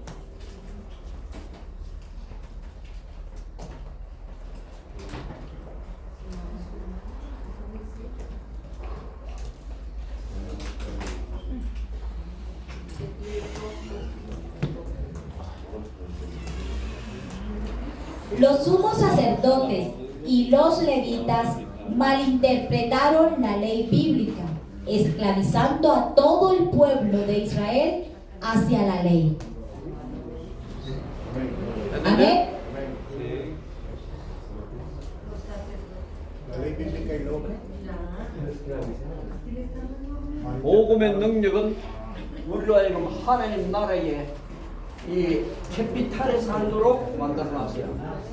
A: Los sumos sacerdotes y los levitas malinterpretaron la ley bíblica, esclavizando a todo el pueblo de Israel hacia la ley. Amén.
C: La ley bíblica y luego
B: 복음의 능력은 우리로 하여금 하나님 나라의 이 캐피탈에 살도록 만들어놨어요.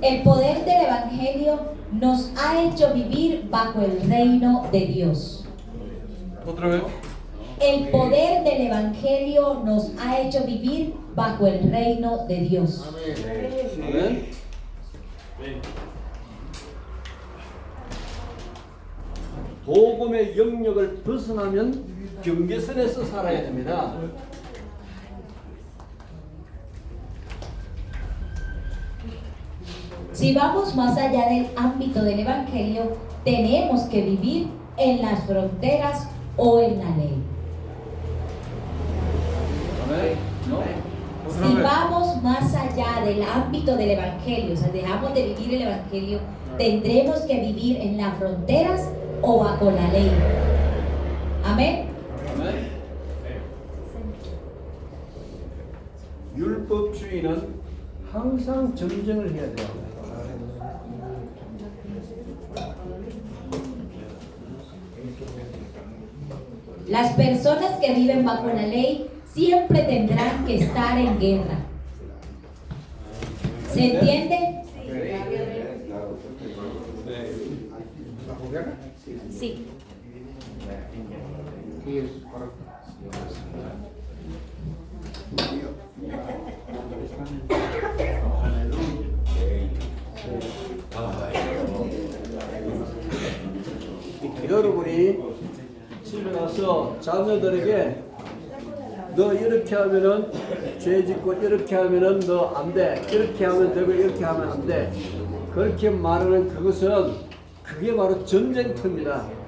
A: El poder del Evangelio nos ha hecho vivir bajo el reino de Dios.
E: ¿Otra vez?
A: El poder del Evangelio nos ha hecho vivir bajo el reino de Dios.
B: 아멘. 복음의 영역을 벗어나면 경계선에서 살아야 됩니다.
A: Si vamos más allá del ámbito del Evangelio, tenemos que vivir en las fronteras o en la ley.
B: 아멘.
A: Si vamos más allá del ámbito del Evangelio, o sea, dejamos de vivir el Evangelio, tendremos que vivir en las fronteras o bajo la ley. Amén.
B: 아멘. 율법주의는 항상 전쟁을 해야 돼요.
A: Las personas que viven bajo la ley siempre tendrán que estar en guerra. ¿Se entiende?
C: ¿Bajo guerra?
A: Sí.
C: Sí, es correcto.
B: 여러분이 집에 가서 자녀들에게 너 이렇게 하면은 죄 짓고 이렇게 하면은 너 안 돼. 이렇게 하면 되고 이렇게 하면 안 돼. 그렇게 말하는 그것은 그게 바로 전쟁터입니다.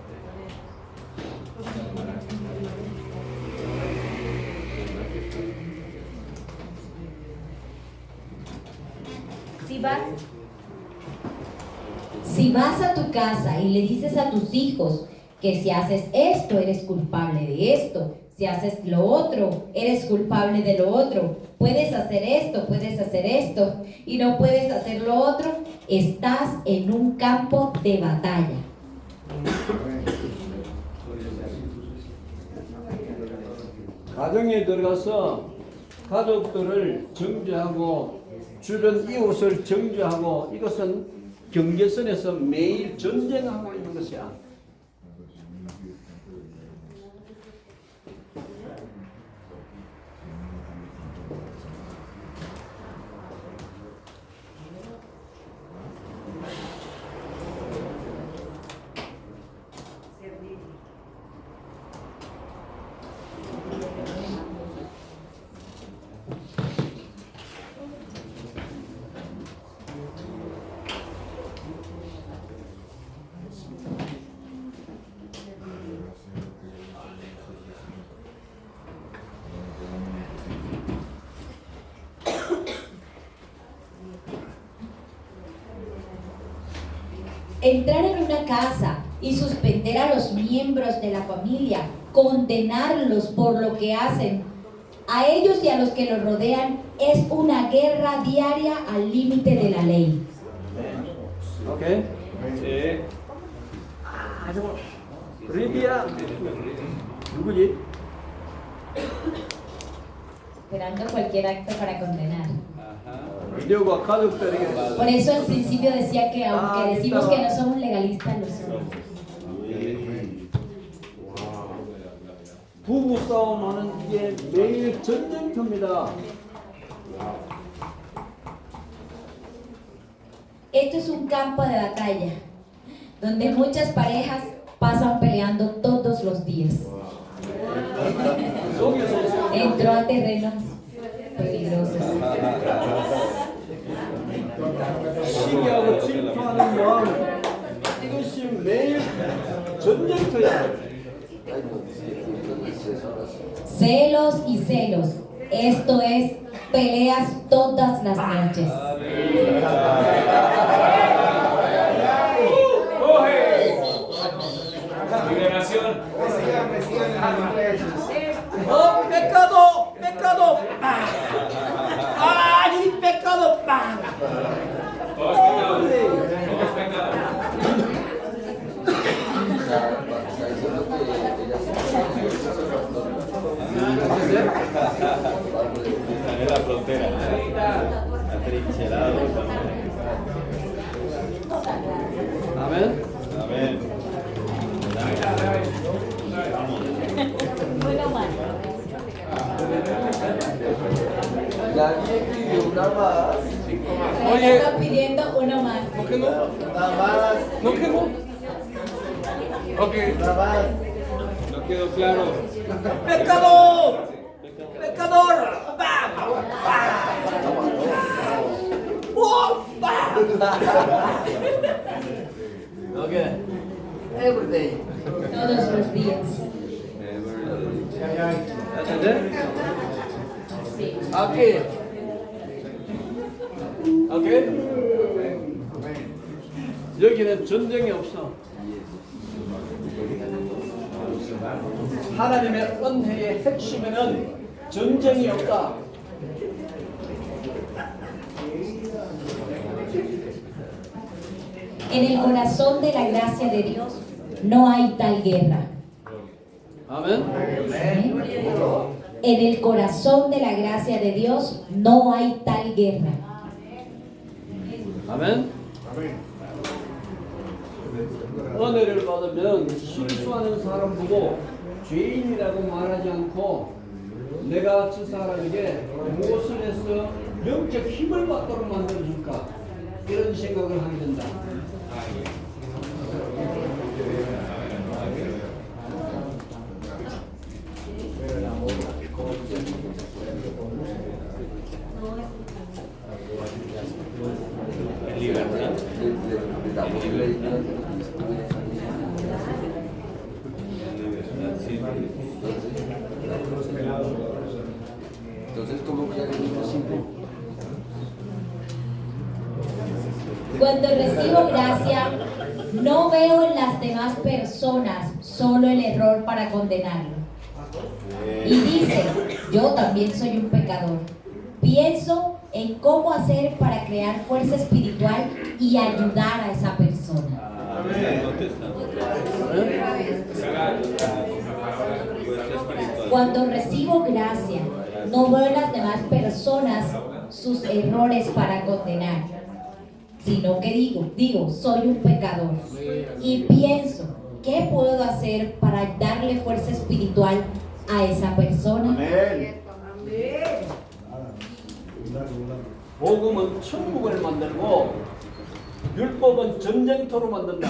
A: Si vas a tu casa y le dices a tus hijos que si haces esto eres culpable de esto, si haces lo otro eres culpable de lo otro, puedes hacer esto y no puedes hacer lo otro, estás en un campo de batalla.
B: 가정에 들어가서 가족들을 정죄하고 주변 이웃을 정죄하고 이것은 경계선에서 매일 전쟁하고 있는 것이야.
A: Entrar en una casa y suspender a los miembros de la familia, condenarlos por lo que hacen, a ellos y a los que los rodean, es una guerra diaria al límite de la ley.
B: 오케이?
E: Sí.
B: 리비아 누구지?
A: Esperando cualquier acto para condenar.
E: Ajá.
B: 비디오가 가족들에게
A: Por eso al principio decía que aunque decimos que no somos legalistas, lo somos.
B: 부부 싸움하는 게 매일 전쟁터입니다.
A: Esto es un campo de batalla, donde muchas parejas pasan peleando todos los días. Entró a terrenos peligrosos.
B: 시기하고 질투하는 마음 이것이 매일 전쟁터야.
A: Celos y celos. Esto es peleas todas las noches.
F: Liberación.
B: pecado, pecado. ¡Ay, pecado!
F: Todo es pecado. Todo es pecado.
E: Están en la frontera. Atrincherado.
B: 아멘.
E: Amén.
G: Nadie pidió una más.
A: Oye, está pidiendo uno más.
G: Una más.
F: ¿No quedó? Ok.
G: Una más.
E: No quedó claro.
B: ¡Pecado! ¡Pecador!
G: Okay. Every day.
A: Todos los días.
B: ¿Entendés?
A: Sí.
B: Aquí. 오케이? 여기는 전쟁이 없어. 하나님의 은혜의 핵심에는 전쟁이 없다.
A: En el corazón de la gracia de Dios no hay tal guerra.
B: 아멘.
A: En el corazón de la gracia de Dios no hay tal guerra.
B: 아멘. 은혜를 받으면 실수하는 사람 보고 죄인이라고 말하지 않고 내가 저 사람에게 무엇을 해서 영적 힘을 받도록 만들어줄까 이런 생각을 하게 된다.
G: Entonces, ¿cómo voy a ganar los 5?
A: Cuando recibo gracia, no veo en las demás personas solo el error para condenarlo. Y dice, yo también soy un pecador. Pienso en cómo hacer para crear fuerza espiritual y ayudar a esa persona.
E: Amén. Contesta. Fuerza espiritual.
A: Cuando recibo gracia, no veo en las demás personas sus errores para condenar, sino que digo, soy un pecador. Y pienso, ¿qué puedo hacer para darle fuerza espiritual a esa persona?
C: Amén.
B: 복음은 천국을 만들고 율법은 전쟁터로 만든다.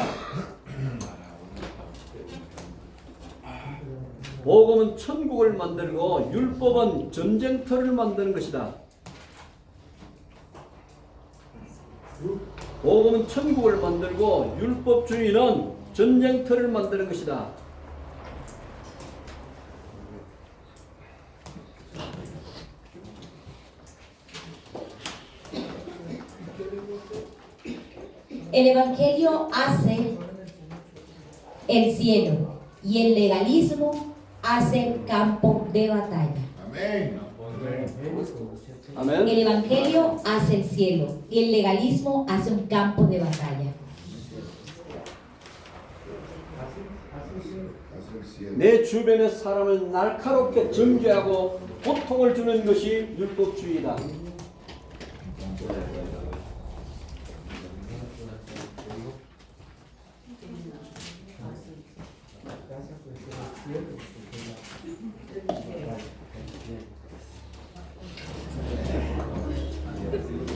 B: 복음은 천국을 만들고 율법은 전쟁터를 만드는 것이다. 복음은 천국을 만들고 율법주의는 전쟁터를 만드는 것이다.
A: El Evangelio hace el cielo y el legalismo hace el campo de batalla.
C: Amén.
B: 아멘.
A: El Evangelio hace el cielo y el legalismo hace un campo de batalla.
B: 내 주변의 사람을 날카롭게 정죄하고 고통을 주는 것이 율법주의다.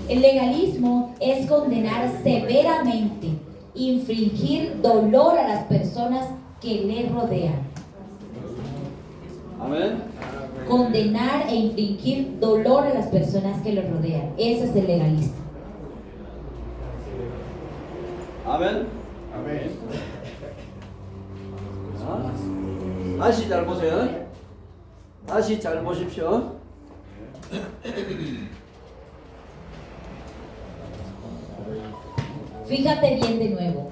A: El legalismo es condenar severamente, infligir dolor a las personas que le rodean.
B: 아멘.
A: Condenar e infligir dolor a las personas que lo rodean. Ese es el legalismo.
B: 아멘.
C: Amén.
B: 자, 다시 잘 보세요. 다시 잘 보십시오.
A: Fíjate bien de nuevo.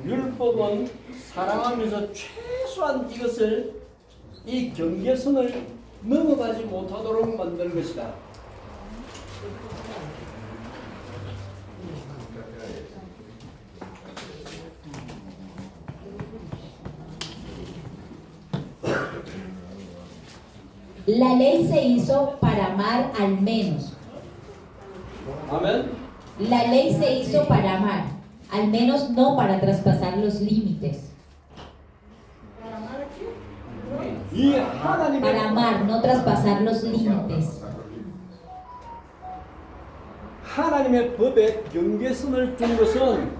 B: 율법은 사랑하면서 최소한 이것을 이 경계선을 넘어가지 못하도록 만드는 것이다.
A: La ley se hizo para amar al menos.
B: 아멘.
A: La ley se hizo para amar, al menos no para traspasar los límites.
B: 이 하나님의
A: Para amar, no traspasar los límites.
B: 하나님의 법에 경계선을 준 것은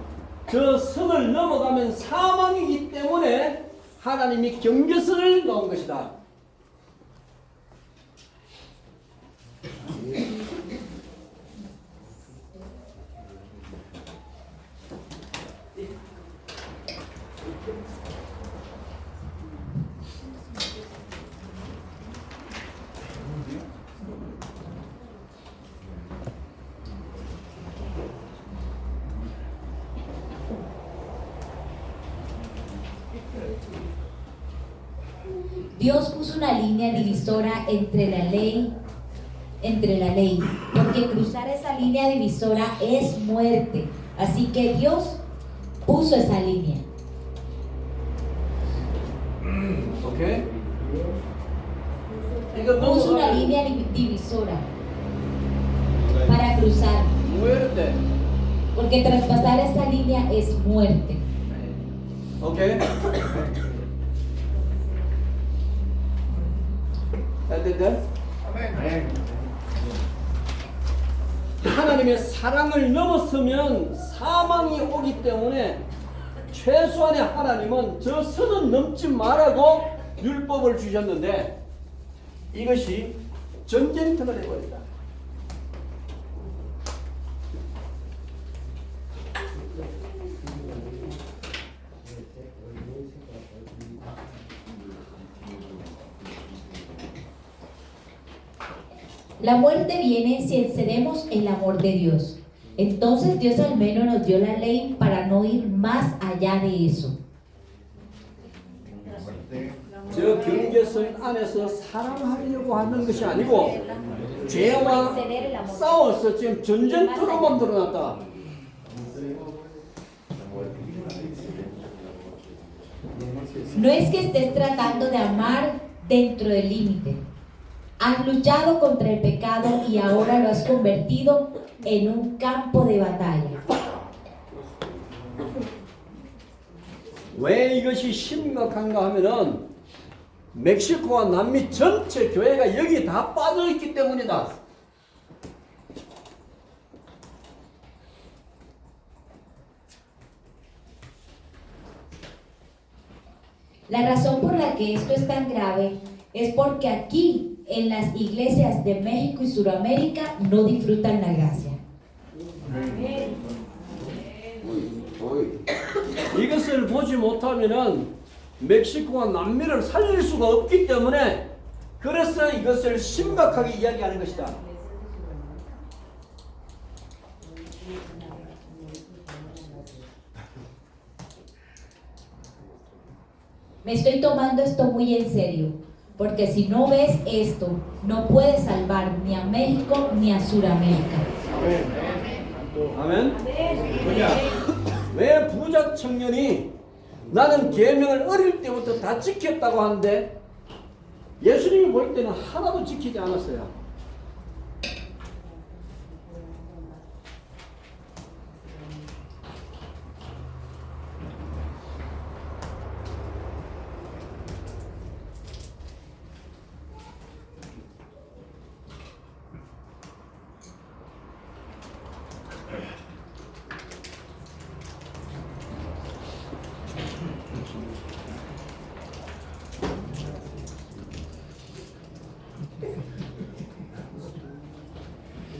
B: 저 선을 넘어가면 사망이기 때문에 하나님이 경계선을 넣은 것이다.
A: Dios puso una línea divisora entre la ley, porque cruzar esa línea divisora es muerte. Así que Dios puso esa línea.
B: 오케이? 이거
A: Puso una
B: 넘어가면
A: línea divisora para cruzar,
B: 무효인데.
A: porque traspasar esa línea es muerte.
B: 오케이? 됐는데?
C: Amén.
B: 하나님의 사랑을 넘어서면 사망이 오기 때문에 최소한의 하나님은 저 선은 넘지 말라고 율법을 주셨는데 이것이 전쟁터가 되어버린다.
A: La muerte viene si excedemos el amor de Dios. Entonces Dios al menos nos dio la ley para no ir más allá de eso.
B: 저 경계선 안에서 사랑하려고 하는 것이 아니고 죄와 싸워서 지금 전쟁터로만 드러났다.
A: No es que estés tratando de amar dentro del límite. Has luchado contra el pecado y ahora lo has convertido en un campo de batalla.
B: 왜 이것이 심각한가 하면은 멕시코와 남미 전체 교회가 여기 다 빠져 있기 때문이다.
A: La razón por la que esto es tan grave es porque aquí, en las iglesias de México y Sudamérica, no disfrutan la gracia.
B: 이것을 보지 못하면은 멕시코와 남미를 살릴 수가 없기 때문에 그래서 이것을 심각하게 이야기하는 것이다.
A: Me estoy tomando esto muy en serio, porque si no ves esto, no puedes salvar ni a México ni a Sudamérica.
B: 아멘. 왜 부자 청년이 나는 계명을 어릴 때부터 다 지켰다고 하는데 예수님이 볼 때는 하나도 지키지 않았어요.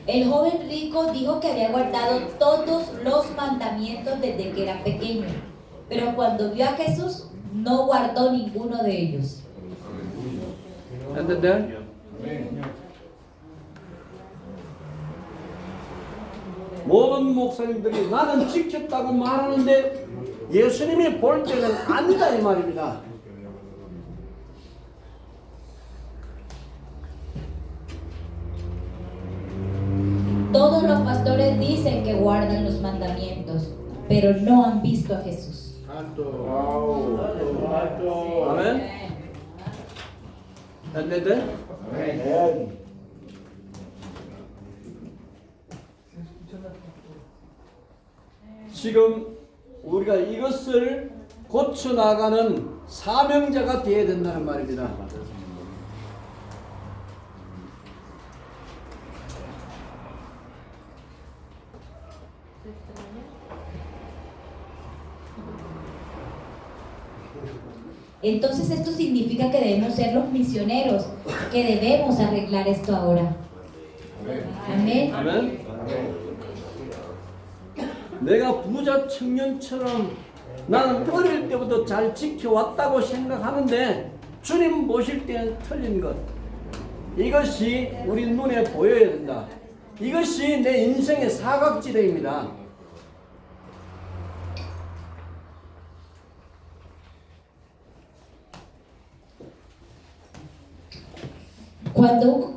A: El joven rico dijo que había guardado todos los mandamientos desde que era pequeño, pero cuando vio a Jesús no guardó ninguno de ellos.
B: ¿Entender? 모든 목사님들이 나는 지켰다고 말하는데 예수님이 볼 때는 아니다 이 말입니다.
A: Todos los pastores dicen que guardan los mandamientos, pero no han visto a Jesús.
B: 아멘. ¿Entender? 지금 우리가 이것을 고쳐나가는 사명자가 되어야 된다는 말입니다.
A: Entonces esto significa que debemos ser los misioneros, que debemos arreglar esto ahora. Amén.
B: 아멘. 내가 부자 청년처럼 나는 어릴 때부터 잘 지켜왔다고 생각하는데 주님 보실 때는 틀린 것. 이것이 우리 눈에 보여야 된다. 이것이 내 인생의 사각지대입니다.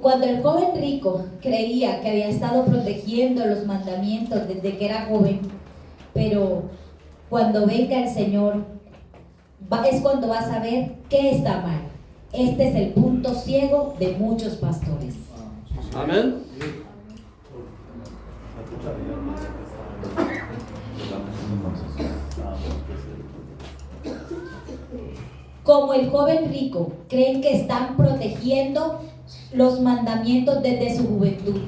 A: Cuando el joven rico creía que había estado protegiendo los mandamientos desde que era joven, pero cuando venga el Señor, es cuando vas a ver qué está mal. Este es el punto ciego de muchos pastores.
B: 아멘.
A: Como el joven rico, creen que están protegiendo los mandamientos desde su juventud,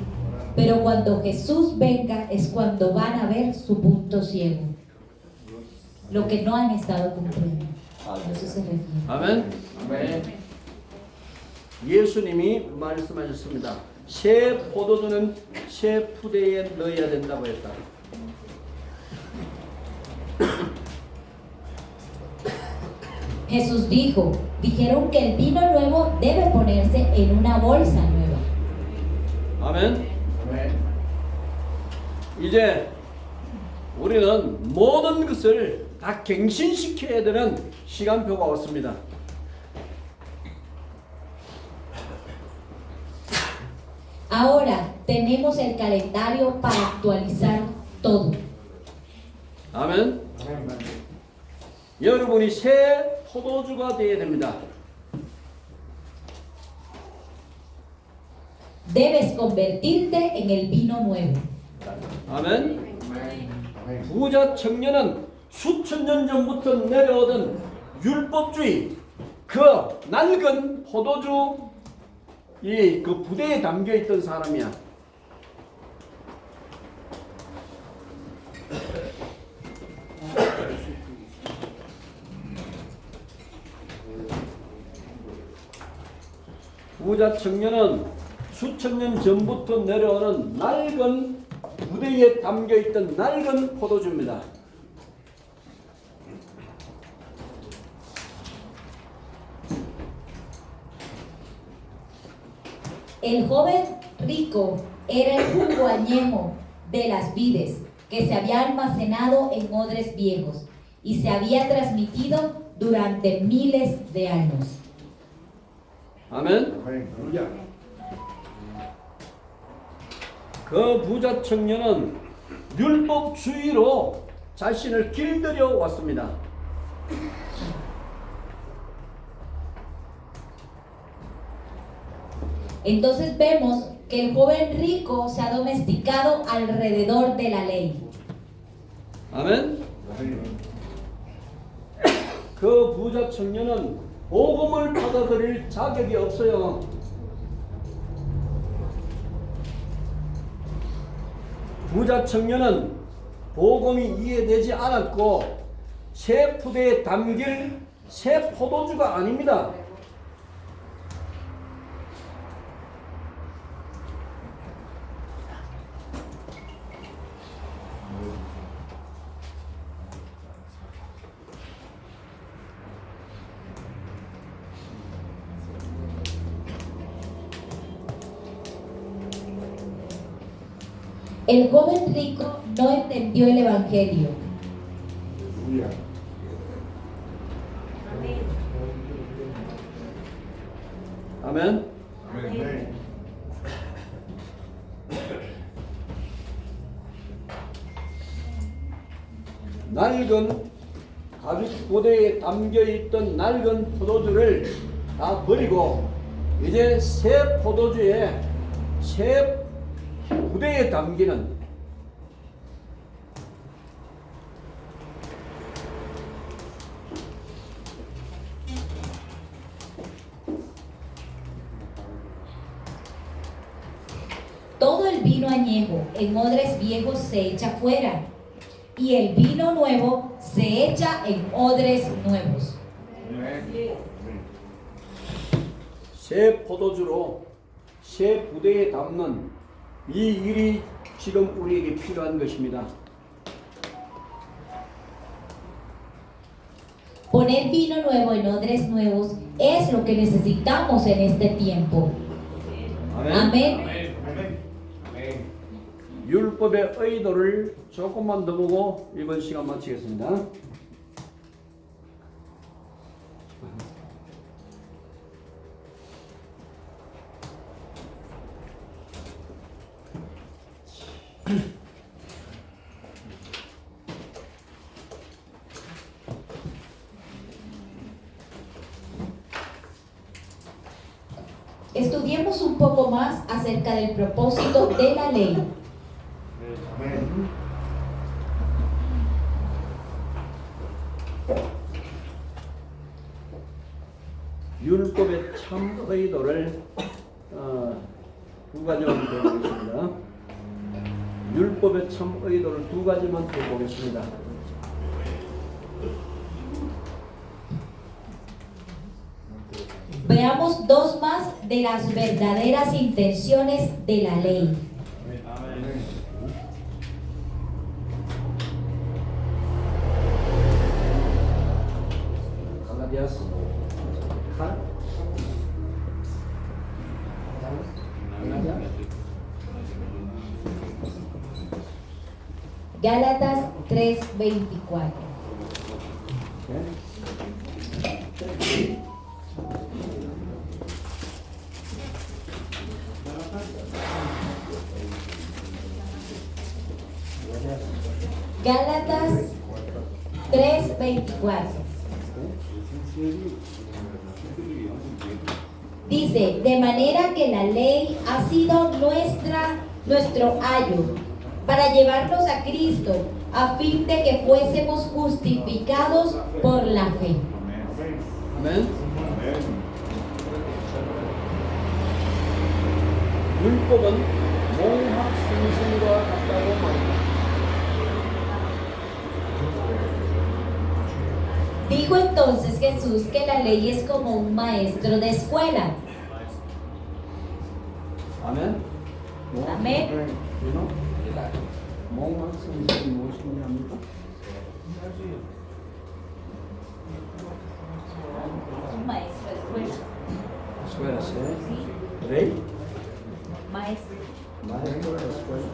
A: pero cuando Jesús venga es cuando van a ver su punto ciego, lo que no han estado cumpliendo. A eso se refiere.
B: 아멘. 예수님이 말씀하셨습니다. 새 포도주는 새 푸대에 넣어야 된다고 했다.
A: Jesús dijeron que el vino nuevo debe ponerse en una bolsa nueva.
B: 아멘. 이제 우리는 모든 것을 다 갱신시켜야 되는 시간표가 왔습니다.
A: Ahora tenemos el calendario para actualizar todo.
B: 아멘. 여러분이 새 포도주가 되어야 됩니다.
A: Debes convertirte en el vino nuevo.
B: 아멘. 부자 청년은 수천 년 전부터 내려오던 율법주의 그 낡은 포도주 그 부대에 담겨 있던 사람이야. 부자 청년은 수천 년 전부터 내려오는 낡은 부대에 담겨 있던 낡은 포도주입니다.
A: El joven rico era el jugo añejo de las vides que se había almacenado en odres viejos y se había transmitido durante miles de años.
B: 아멘. 그 부자 청년은 율법주의로 자신을 길들여 왔습니다.
A: Entonces vemos que el joven rico se ha domesticado alrededor de la ley.
B: 아멘. 그 부자 청년은 복음을 받아들일 자격이 없어요. 부자 청년은 복음이 이해되지 않았고 새 푸대에 담길 새 포도주가 아닙니다.
A: El joven rico no entendió el evangelio.
B: 아멘. 낡은 가죽 고대에 담겨 있던 낡은 포도주를 다 버리고 이제 새 포도주에 새 부대에 담기는
A: Todo el vino añejo en odres viejos se echa fuera y el vino nuevo se echa en odres nuevos.
B: 새 포도주로 새 부대에 담는 이 일이 지금 우리에게 필요한 것입니다.
A: Poner vino nuevo en odres nuevos es lo que necesitamos en este tiempo.
B: 아멘.
A: Amén.
B: 율법의 의도를 조금만 더 보고 이번 시간 마치겠습니다.
A: Estudiemos un poco más acerca del propósito de la ley.
B: 율법의 참 의도를 두 가지만 배워보겠습니다. 율법의 참 의도를 두 가지만 배워보겠습니다.
A: Veamos dos más de las verdaderas intenciones de la ley.
B: 갈라디아서
A: Gálatas 3:24. Gálatas 3:24. Dice, de manera que la ley ha sido nuestro ayo para llevarnos a Cristo, a fin de que fuésemos justificados por la fe.
B: 아멘. 율법은 몽학승신과 같다고 말합니다.
A: Dijo entonces Jesús que la ley es como un maestro de escuela.
B: 아멘.
A: 아멘.
B: 몽학승신이 무엇인지 압니까?
A: Un maestro de escuela.
B: escuela, ¿sí? ¿Rey?
A: Maestro.
B: Maestro de la escuela.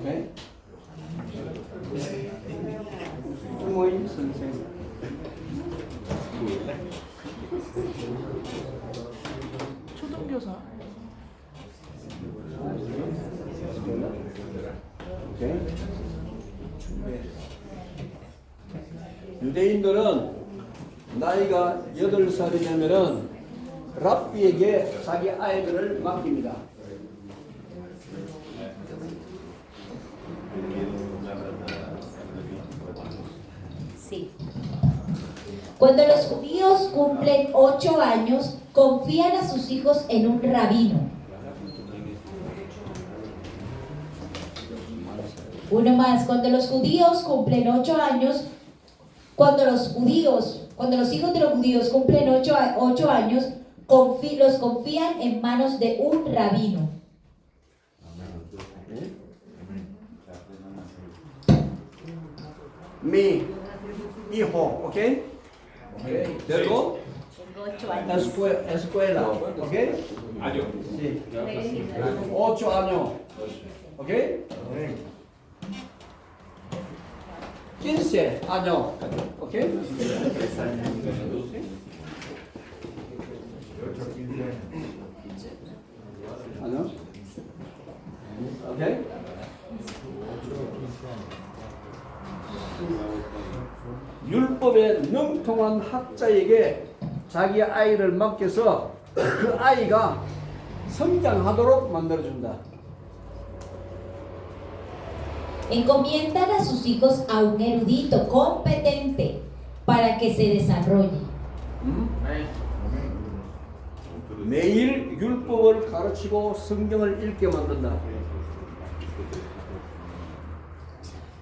B: Okay. 부모님 선생.
F: 초등교사.
B: 오케이. 유대인들은 나이가 8살이 되면은 랍비에게 자기 아이들을 맡깁니다.
A: Sí. Cuando los judíos cumplen 8 años, confían a sus hijos en un rabino. Uno más, cuando los judíos cumplen 8 años, cuando los hijos de los judíos cumplen 8 años, los confían en manos de un rabino.
B: Mi hijo, ¿ok? Luego, escuela, ¿ok?
F: Ayo.
B: Sí. 8 años, ¿ok? 15 años, ¿ok? años, ¿ok? 율법에 능통한 학자에게 자기 아이를 맡겨서 그 아이가 성장하도록 만들어준다.
A: Encomiendan a sus hijos a un erudito competente para que se desarrolle.
B: 매일 율법을 가르치고 성경을 읽게 만든다.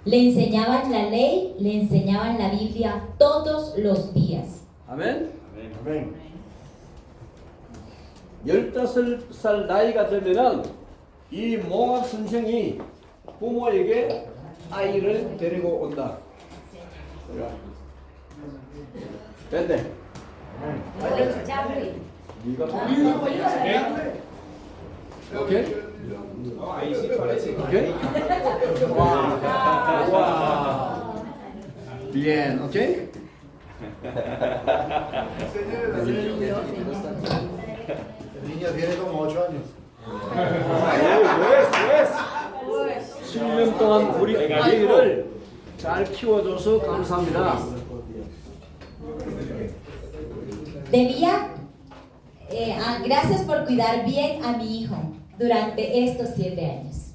A: Le enseñaban la ley, le enseñaban la Biblia todos los días.
B: 아멘. 15살 나이가 되면은 이 몽학 선생이 부모에게 아이를 데리고 온다. 됐네. 네가 오케이?
F: Ahí sí parece.
B: 오케이? 와. Bien, 오케이?
C: El niño tiene como 8 años.
B: 7년 동안 우리 아이를 잘 키워줘서 감사합니다.
A: Gracias por cuidar bien a mi hijo durante estos 7 años.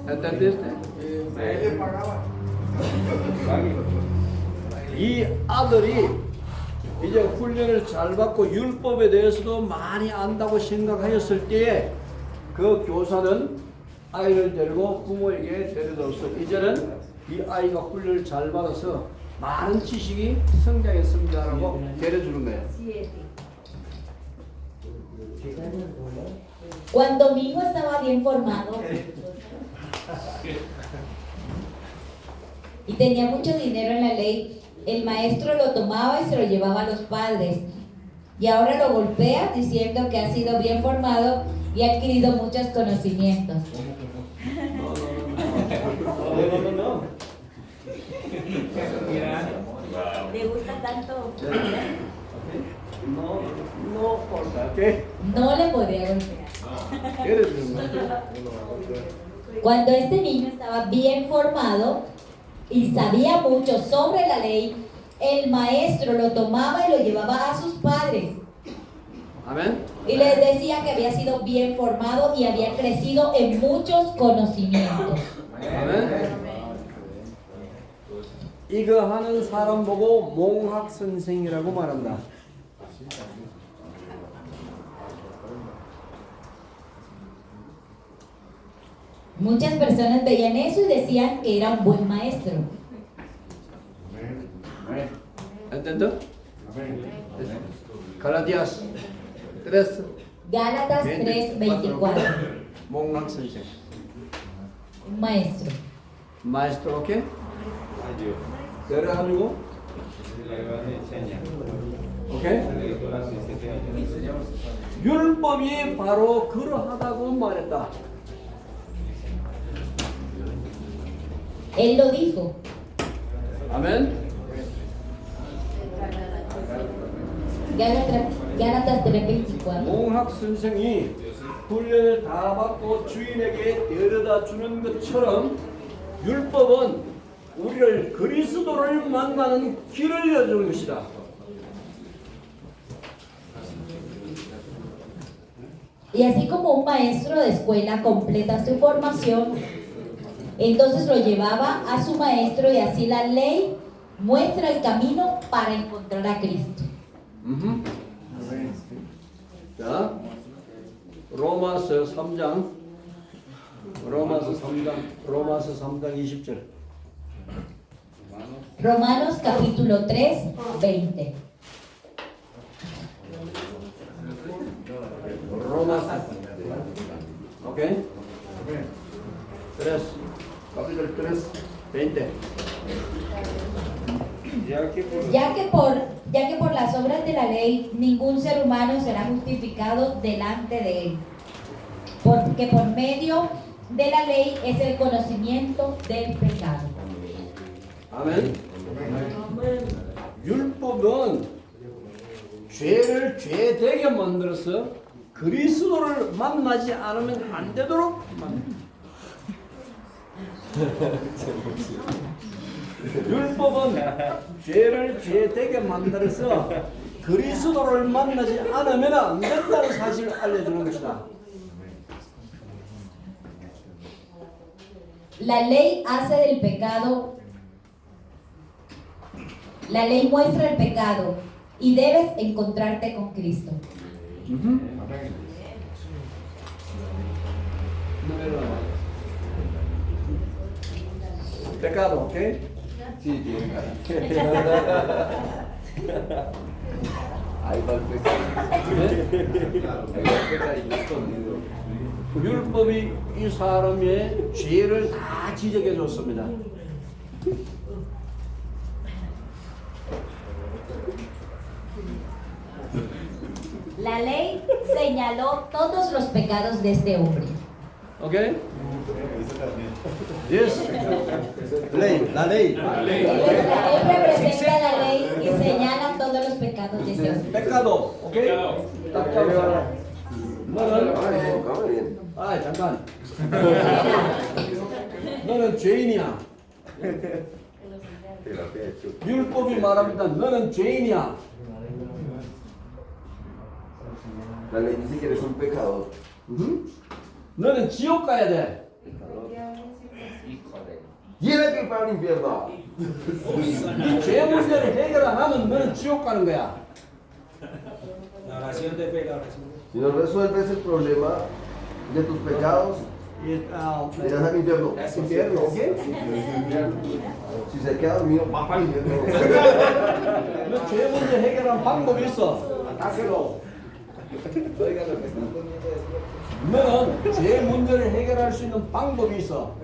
B: ¿Entendiste? 이 아들이 이제 훈련을 잘 받고 율법에 대해서도 많이 안다고 생각하였을 때에 그 교사는 아이를 데리고 부모에게 데려다서 이제는 이 아이가 훈련을 잘 받아서 많은 지식이 성장했습니다라고 데려주는 거예요.
A: Cuando mi hijo estaba bien formado y tenía mucho dinero en la ley, el maestro lo tomaba y se lo llevaba a los padres. Y ahora lo golpea diciendo que ha sido bien formado y ha adquirido muchos conocimientos.
B: No.
A: ¿Le gusta tanto?
B: No, ¿por qué?
A: No le podía golpear.
B: ¿Quieres?
A: Cuando este niño estaba bien formado y sabía mucho sobre la ley, el maestro lo tomaba y lo llevaba a sus padres.
B: Amén.
A: Y les decía que había sido bien formado y había crecido en muchos conocimientos.
B: 아멘. 이거 하는 사람 보고 몽학 선생이라고 말한다.
A: Muchas personas veían eso y decían que era un buen maestro.
B: ¿Entiendes? 갈라디아스 3
A: Gálatas 3:24.
B: 몽학 선생.
A: Un maestro.
B: 마에스트로 오케이?
E: Adiós.
B: 그래가지고
E: Le enseña.
B: 오케이? 율법이 바로 그러하다고 말했다.
A: Él lo dijo.
B: 아멘.
A: Gálatas 3:24.
B: 몽학 선생이 훈련을 다 받고 주인에게 데려다 주는 것처럼 율법은 우리를 그리스도를 만나는 길을 열어주는 것이다.
A: Y así como un maestro de escuela completa su formación, entonces lo llevaba a su maestro y así la ley muestra el camino para encontrar a Cristo.
B: 자, 로마서 3장 20절.
A: Romanos capítulo 3, 20.
B: 로마서. 오케이? 3, capítulo 3, 20.
A: Ya que por las obras de la ley ningún ser humano será justificado delante de él, porque por medio de la ley es el conocimiento del pecado.
B: 아멘. 율법은 죄를 죄되게 만들어서 그리스도를 만나지 않으면 안 되도록 만듭니다. 율법은 죄를 죄되게 만들어서 그리스도를 만나지 않으면 안 된다는 사실을 알려주는 것이다.
A: La ley hace del pecado, la ley muestra el pecado y debes encontrarte con Cristo.
B: Pecado, ¿ok?
G: Sí, tiene cara. Ahí va el pecado. Ahí va el pecadito escondido.
B: 율법이 이 사람의 죄를 다 지적해 줬습니다.
A: La ley señaló todos los pecados de este hombre.
B: ¿Ok? Yes.
G: Ley, la ley.
A: Él representa la ley y señala todos los pecados de este hombre.
B: Pecado. ¿Ok? 딱 잡아라. 너는
G: Cabrón.
B: 아 잠깐. 너는 죄인이야. 율법이 말합니다. 너는 죄인이야.
G: La ley dice que eres un pecador.
B: 너는 지옥 가야 돼.
G: Tiene que ir para el infierno.
B: 이 죄 문제를 해결 안 하면 너는 지옥 가는 거야.
G: Si no resuelves el problema de tus pecados, irás al infierno.
B: infierno, ¿ok?
G: Si se queda dormido, va para el infierno.
B: 너 죄 문제 해결하는 방법이 있어. 아타케로. 너는 죄 문제를 해결할 수 있는 방법이 있어.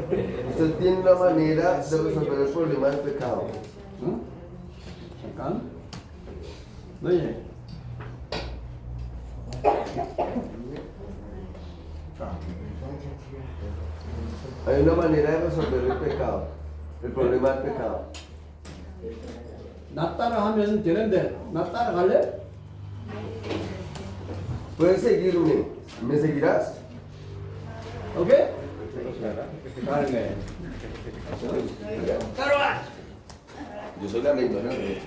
G: Usted tiene una manera de resolver el problema del pecado.
B: 응? 잠깐. 너희.
G: Hay una manera de resolver el pecado, el problema del pecado.
B: 나 따라하면 되는데 나 따라갈래?
G: Puedes seguirme. ¿Me seguirás?
B: 오케이?
E: Carne.
G: Yo soy la ley, no la ley.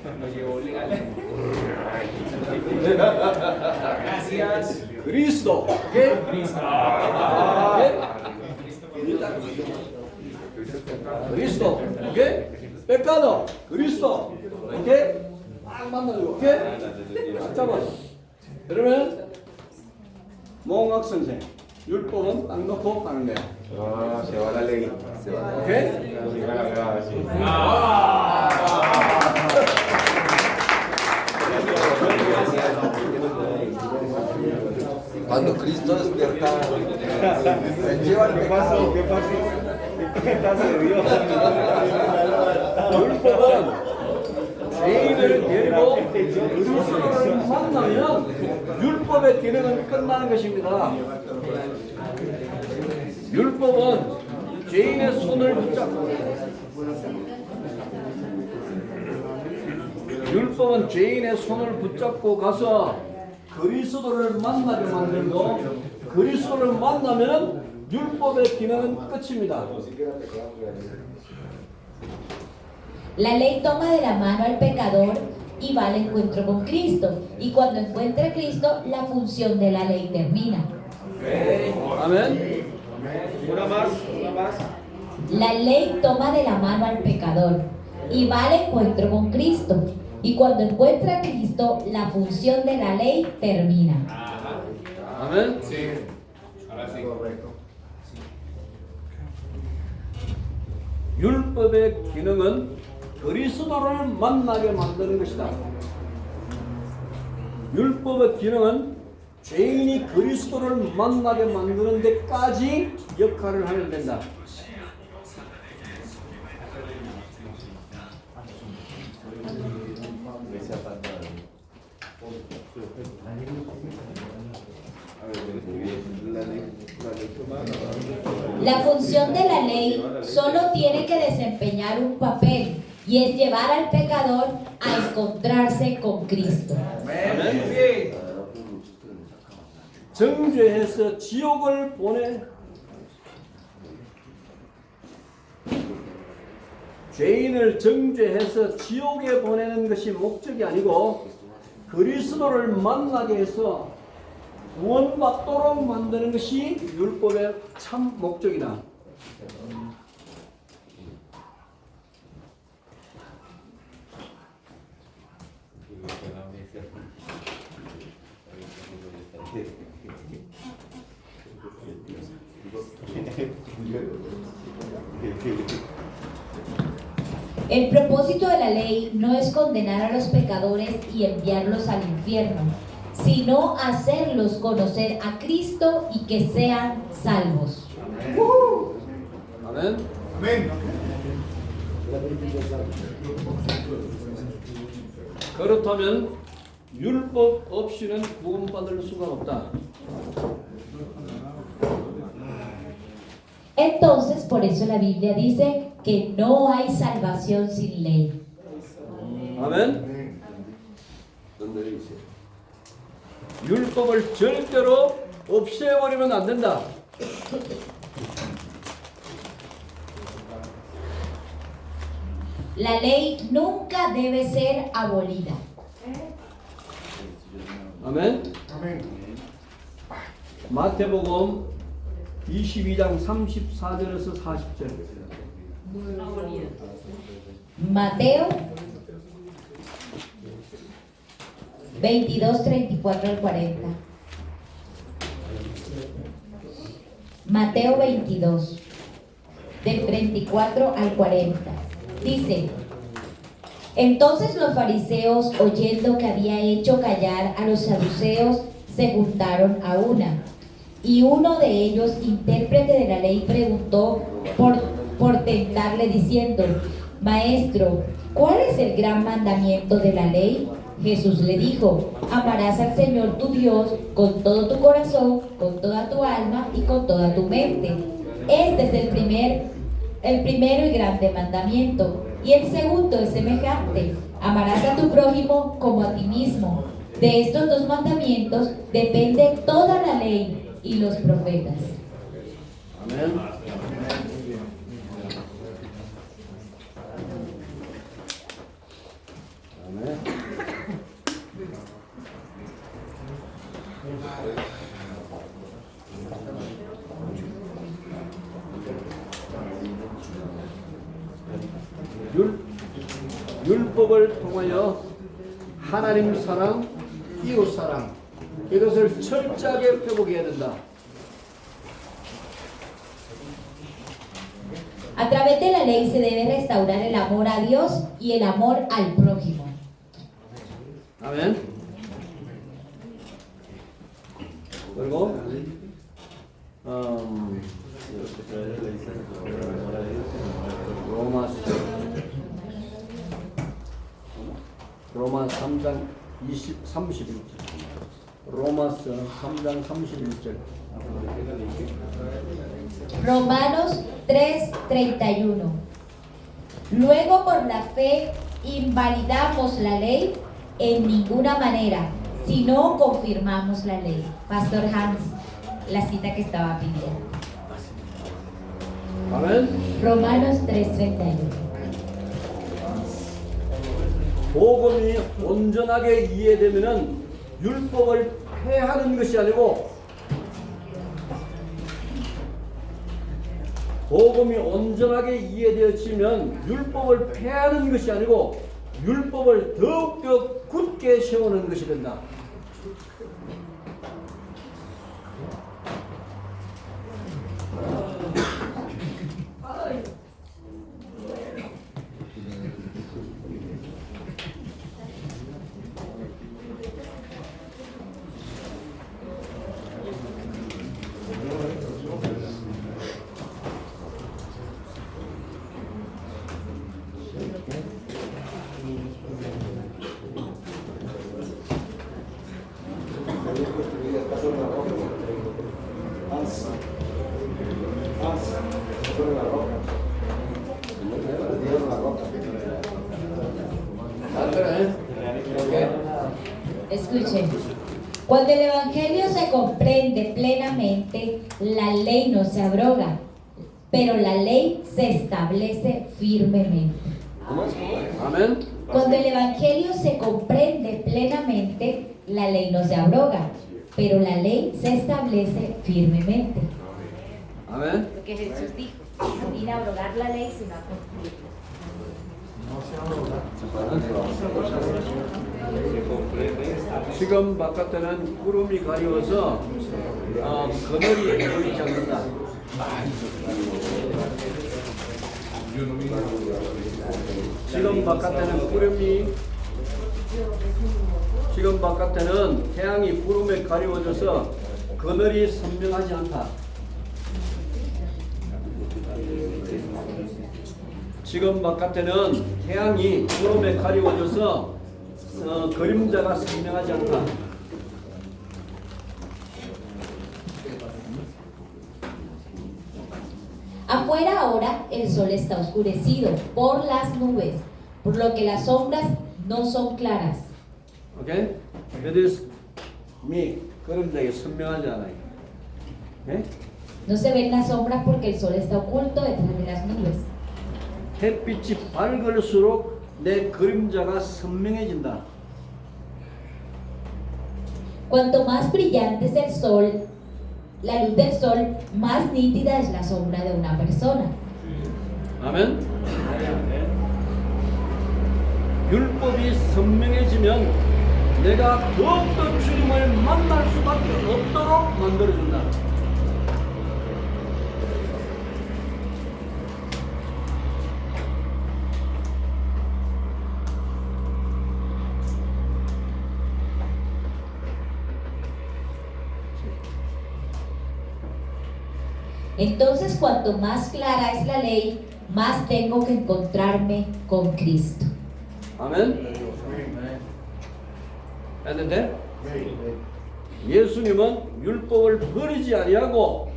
F: Gracias.
B: 그리스도. 오케이? 오케이? 그리스도. 오케이? 페카도. 그리스도. 오케이? 딱 만나고. 오케이? 잡아. 그러면 몽학 선생 율법은 딱 놓고 가는 거야.
C: Ah, se va la ley. Se va la ley.
B: 오케이?
C: Se va la ley, sí.
G: Cuando Cristo despierta, Él lleva el pecado.
E: ¿Qué pasó? ¿Qué pasa de Dios?
B: 율법은 죄인을 데리고 그리스도를 만나면 율법의 기능은 끝나는 것입니다. 율법은 죄인의 손을 붙잡고 율법은 죄인의 손을 붙잡고 가서 그리스도를 만나게 만들고 그리스도를 만나면 율법의 기능은 끝입니다.
A: La ley toma de la mano al pecador y va al encuentro con Cristo. Y cuando encuentra a Cristo, la función de la ley termina.
B: 아멘.
E: Una más.
A: La ley toma de la mano al pecador y va al encuentro con Cristo. Y cuando encuentra a Cristo, la función de la ley termina.
B: 아멘.
F: Sí. Ahora sí.
B: 율법의 기능은 그리스도를 만나게 만드는 것이다. 율법의 기능은 죄인이 그리스도를 만나게 만드는 데까지 역할을 하면 된다.
A: La función de la ley solo tiene que desempeñar un papel y es llevar al pecador a encontrarse con Cristo.
B: 정죄해서 지옥을 보내 죄인을 정죄해서 지옥에 보내는 것이 목적이 아니고 그리스도를 만나게 해서 구원받도록 만드는 것이 율법의 참 목적이다.
A: El propósito de la ley no es condenar a los pecadores y enviarlos al infierno, sino hacerlos conocer a Cristo y que sean salvos.
B: 아멘.
C: Amén.
B: 그렇다면 율법 없이는 구원받을 수가 없다.
A: Entonces, por eso la Biblia dice que no hay salvación sin ley.
B: 아멘.
G: ¿Dónde dice?
B: 율법을 절대로 없애버리면 안 된다.
A: La ley nunca debe ser abolida.
B: 아멘.
C: Amén.
B: 마태복음 22장 34절에서 40절.
A: Mateo 22, 34 al 40. Mateo 22, del 34 al 40. Dice: entonces los fariseos, oyendo que había hecho callar a los saduceos, se juntaron a una. Y uno de ellos, intérprete de la ley, preguntó: ¿por por tentarle diciendo: Maestro, ¿cuál es el gran mandamiento de la ley? Jesús le dijo: amarás al Señor tu Dios con todo tu corazón, con toda tu alma y con toda tu mente. Este es el primero y grande mandamiento. Y el segundo es semejante: amarás a tu prójimo como a ti mismo. De estos dos mandamientos depende toda la ley y los profetas.
B: Amén. Amén. 율법을 통하여 하나님 사랑, 이웃 사랑 이것을 철저하게 회복해야 된다.
A: A través de la ley se debe restaurar el amor a Dios y el amor al prójimo.
B: 아멘. 그리고 로마 3장 31절. 로마서 3장 31절.
A: Romanos 3:31. Luego por la fe invalidamos la ley en ninguna manera, sino confirmamos la ley. Pastor Hans, la cita que estaba pidiendo.
B: 아멘.
A: Romanos 3:31.
B: 복음이 온전하게 이해되면은 율법을 폐하는 것이 아니고, 복음이 온전하게 이해되어지면 율법을 폐하는 것이 아니고 율법을 더욱더 굳게 세우는 것이 된다.
A: Escuchen, cuando el Evangelio se comprende plenamente, la ley no se abroga, pero la ley se establece firmemente.
B: 아멘.
A: Cuando el Evangelio se comprende plenamente, la ley no se abroga, pero la ley se establece firmemente.
B: 아멘.
A: Porque Jesús dijo: no vine a abrogar la ley, sino a cumplirla.
B: 지금 바깥에는 구름이 가려워서 그늘이 보이지 않는다. 지금 바깥에는 태양이 구름에 가려워져서 그늘이 선명하지 않다. 지금 바깥에는 태양이 구름에 가려워져서 그림자가 선명하지 않다.
A: Afuera ahora el sol está oscurecido por las nubes, por lo que las sombras no son claras.
B: 오케이? 그래서 그림자가 선명하지 않아요. 오케이?
A: No se ven las sombras porque el sol está oculto detrás de las nubes.
B: 햇빛이 밝을수록 내 그림자가 선명해진다.
A: Cuanto más brillante es el sol, la luz del sol, más nítida es la sombra de una persona.
B: 아멘. 율법이 선명해지면 내가 더욱더 주님을 만날 수밖에 없도록 만들어준다.
A: Entonces, cuanto más clara es la ley, más tengo que encontrarme con Cristo.
B: 아멘. 했는데 예수님은 율법을 버리지 아니하고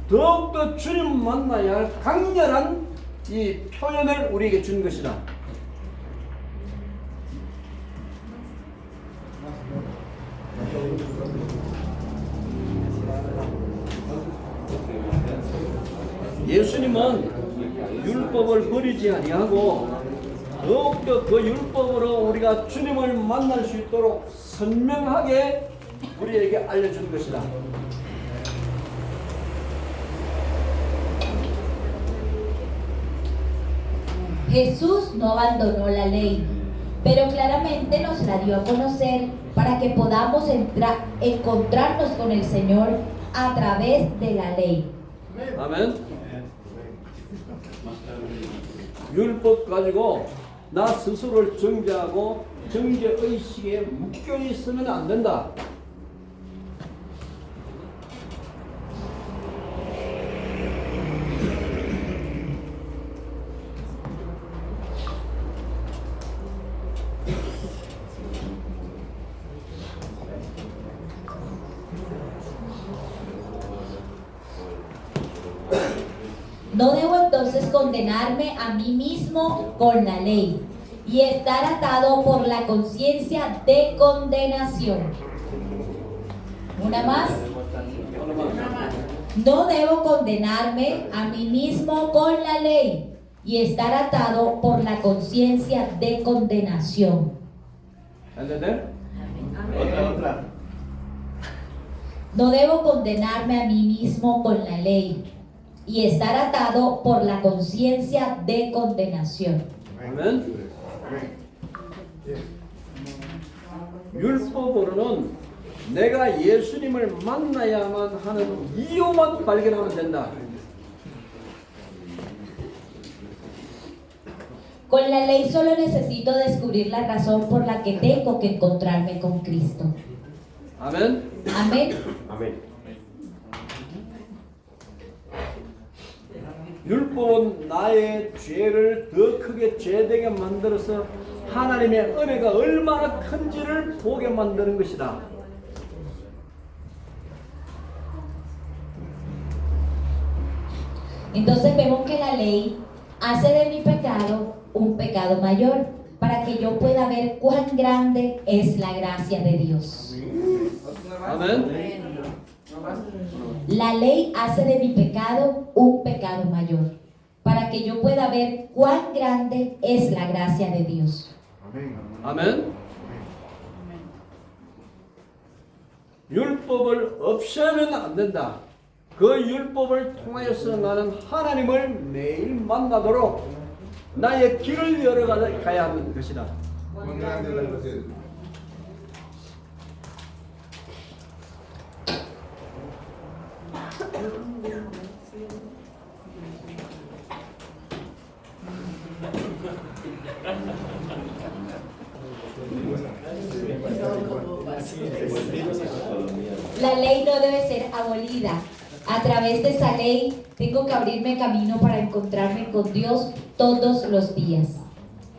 B: 더욱더 주님 만나야 할 강렬한 이 표현을 우리에게 준 것이다. 예수님은 율법을 버리지 아니하고 더욱더 그 율법으로 우리가 주님을 만날 수 있도록 선명하게 우리에게 알려준 것이다.
A: Jesús no abandonó la ley, pero claramente nos la dio a conocer para que podamos encontrarnos con el Señor a través de la ley.
B: 아멘. 율법 가지고 나 스스로를 정죄하고 정죄의식에 묶여 있으면 안 된다.
A: No debo entonces condenarme a mí mismo con la ley y estar atado por la conciencia de condenación. Una más. No debo condenarme a mí mismo con la ley y estar atado por la conciencia de condenación.
B: ¿Entender?
C: Otra.
A: No debo condenarme a mí mismo con la ley y estar atado por la conciencia de condenación.
B: 아멘. 율법으로는 내가 예수님을 만나야만 하는 이유만 발견하면 된다.
A: Con la ley solo necesito descubrir la razón por la que tengo que encontrarme con Cristo.
B: 아멘.
A: Amén.
B: 율법은 나의 죄를 더 크게 죄되게 만들어서 하나님의 은혜가 얼마나 큰지를 보게 만드는 것이다.
A: Entonces vemos que la ley hace de mi pecado un pecado mayor para que yo pueda ver cuán grande es la gracia de Dios.
B: 아멘.
A: La ley hace de mi pecado un pecado mayor para que yo pueda ver cuán grande es la gracia de Dios.
B: 아멘. 율법을 없애면 안 된다. 그 율법을 통하여서 나는 하나님을 매일 만나도록 나의 길을 열어가야 하는 것이다.
D: Cuán grande es la gracia de Dios.
A: La ley no debe ser abolida. A través de esa ley tengo que abrirme camino para encontrarme con Dios todos los días.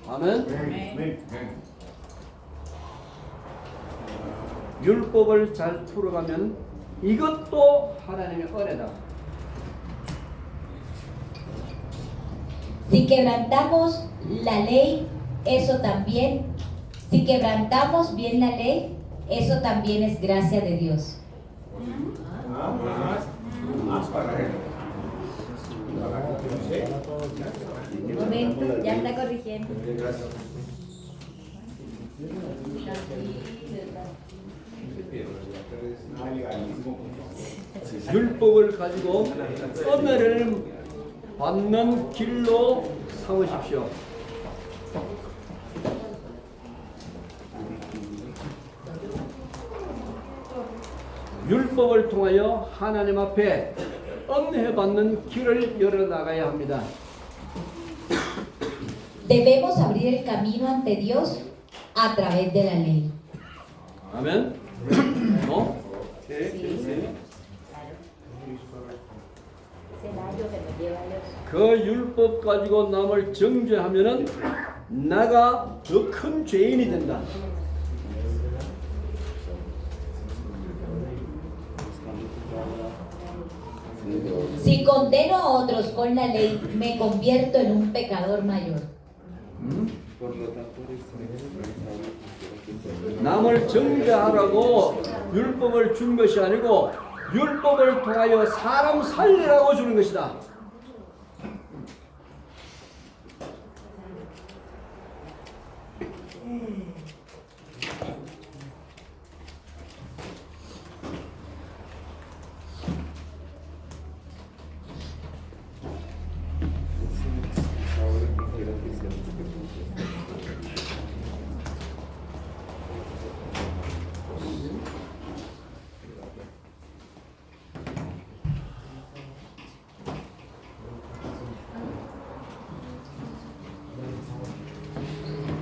B: 아멘. 율법을 잘 풀어가면 이것도 하나님의 은혜다.
A: Si quebrantamos la ley, eso también. Si quebrantamos bien la ley, eso también es gracia de Dios.
C: Más para él.
A: Un momento, ya está corrigiendo.
B: 율법을 가지고 은혜를 받는 길로 삼으십시오. 율법을 통하여 하나님 앞에 은혜 받는 길을 열어 나가야 합니다.
A: Debemos abrir el camino ante Dios a través de la ley.
B: 아멘. 네.
A: ¿Será?
B: 그 율법 가지고 남을 정죄하면은 나가 더 큰 죄인이 된다.
A: Si condeno a otros con la ley, me convierto en un pecador mayor.
E: Por lo tanto, es necesario
B: 남을 정죄하라고 율법을 준 것이 아니고 율법을 통하여 사람 살리라고 주는 것이다.
E: ahora quisiera que sea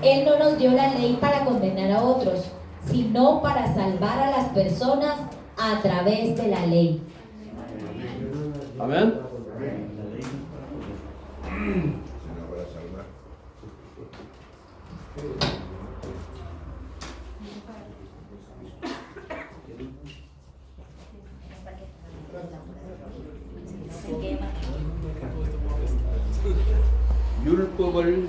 A: Él no nos dio la ley para condenar a otros, sino para salvar a las personas a través de la ley.
B: 아멘.
C: Sino para salvar.
B: 율법을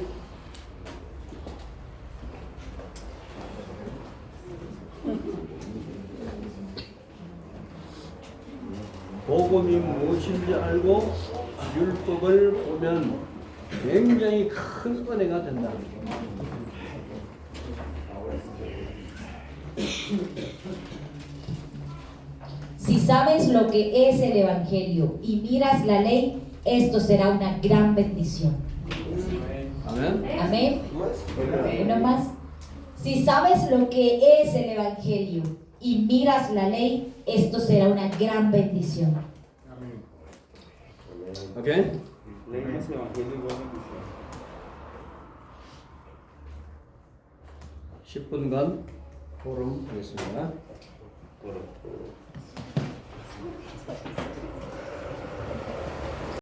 B: 복음이 무엇인지 알고 율법을 보면 굉장히 큰 은혜가 된다.
A: Si sabes lo que es el Evangelio y miras la ley, esto será una gran bendición.
B: 아멘.
A: Amén. Uno más. Si sabes lo que es el Evangelio y miras la ley, esto será una gran bendición.
B: 오케이.
E: leemos Evangelio y buena bendición.
B: 10분간 토론하겠습니다.
E: Por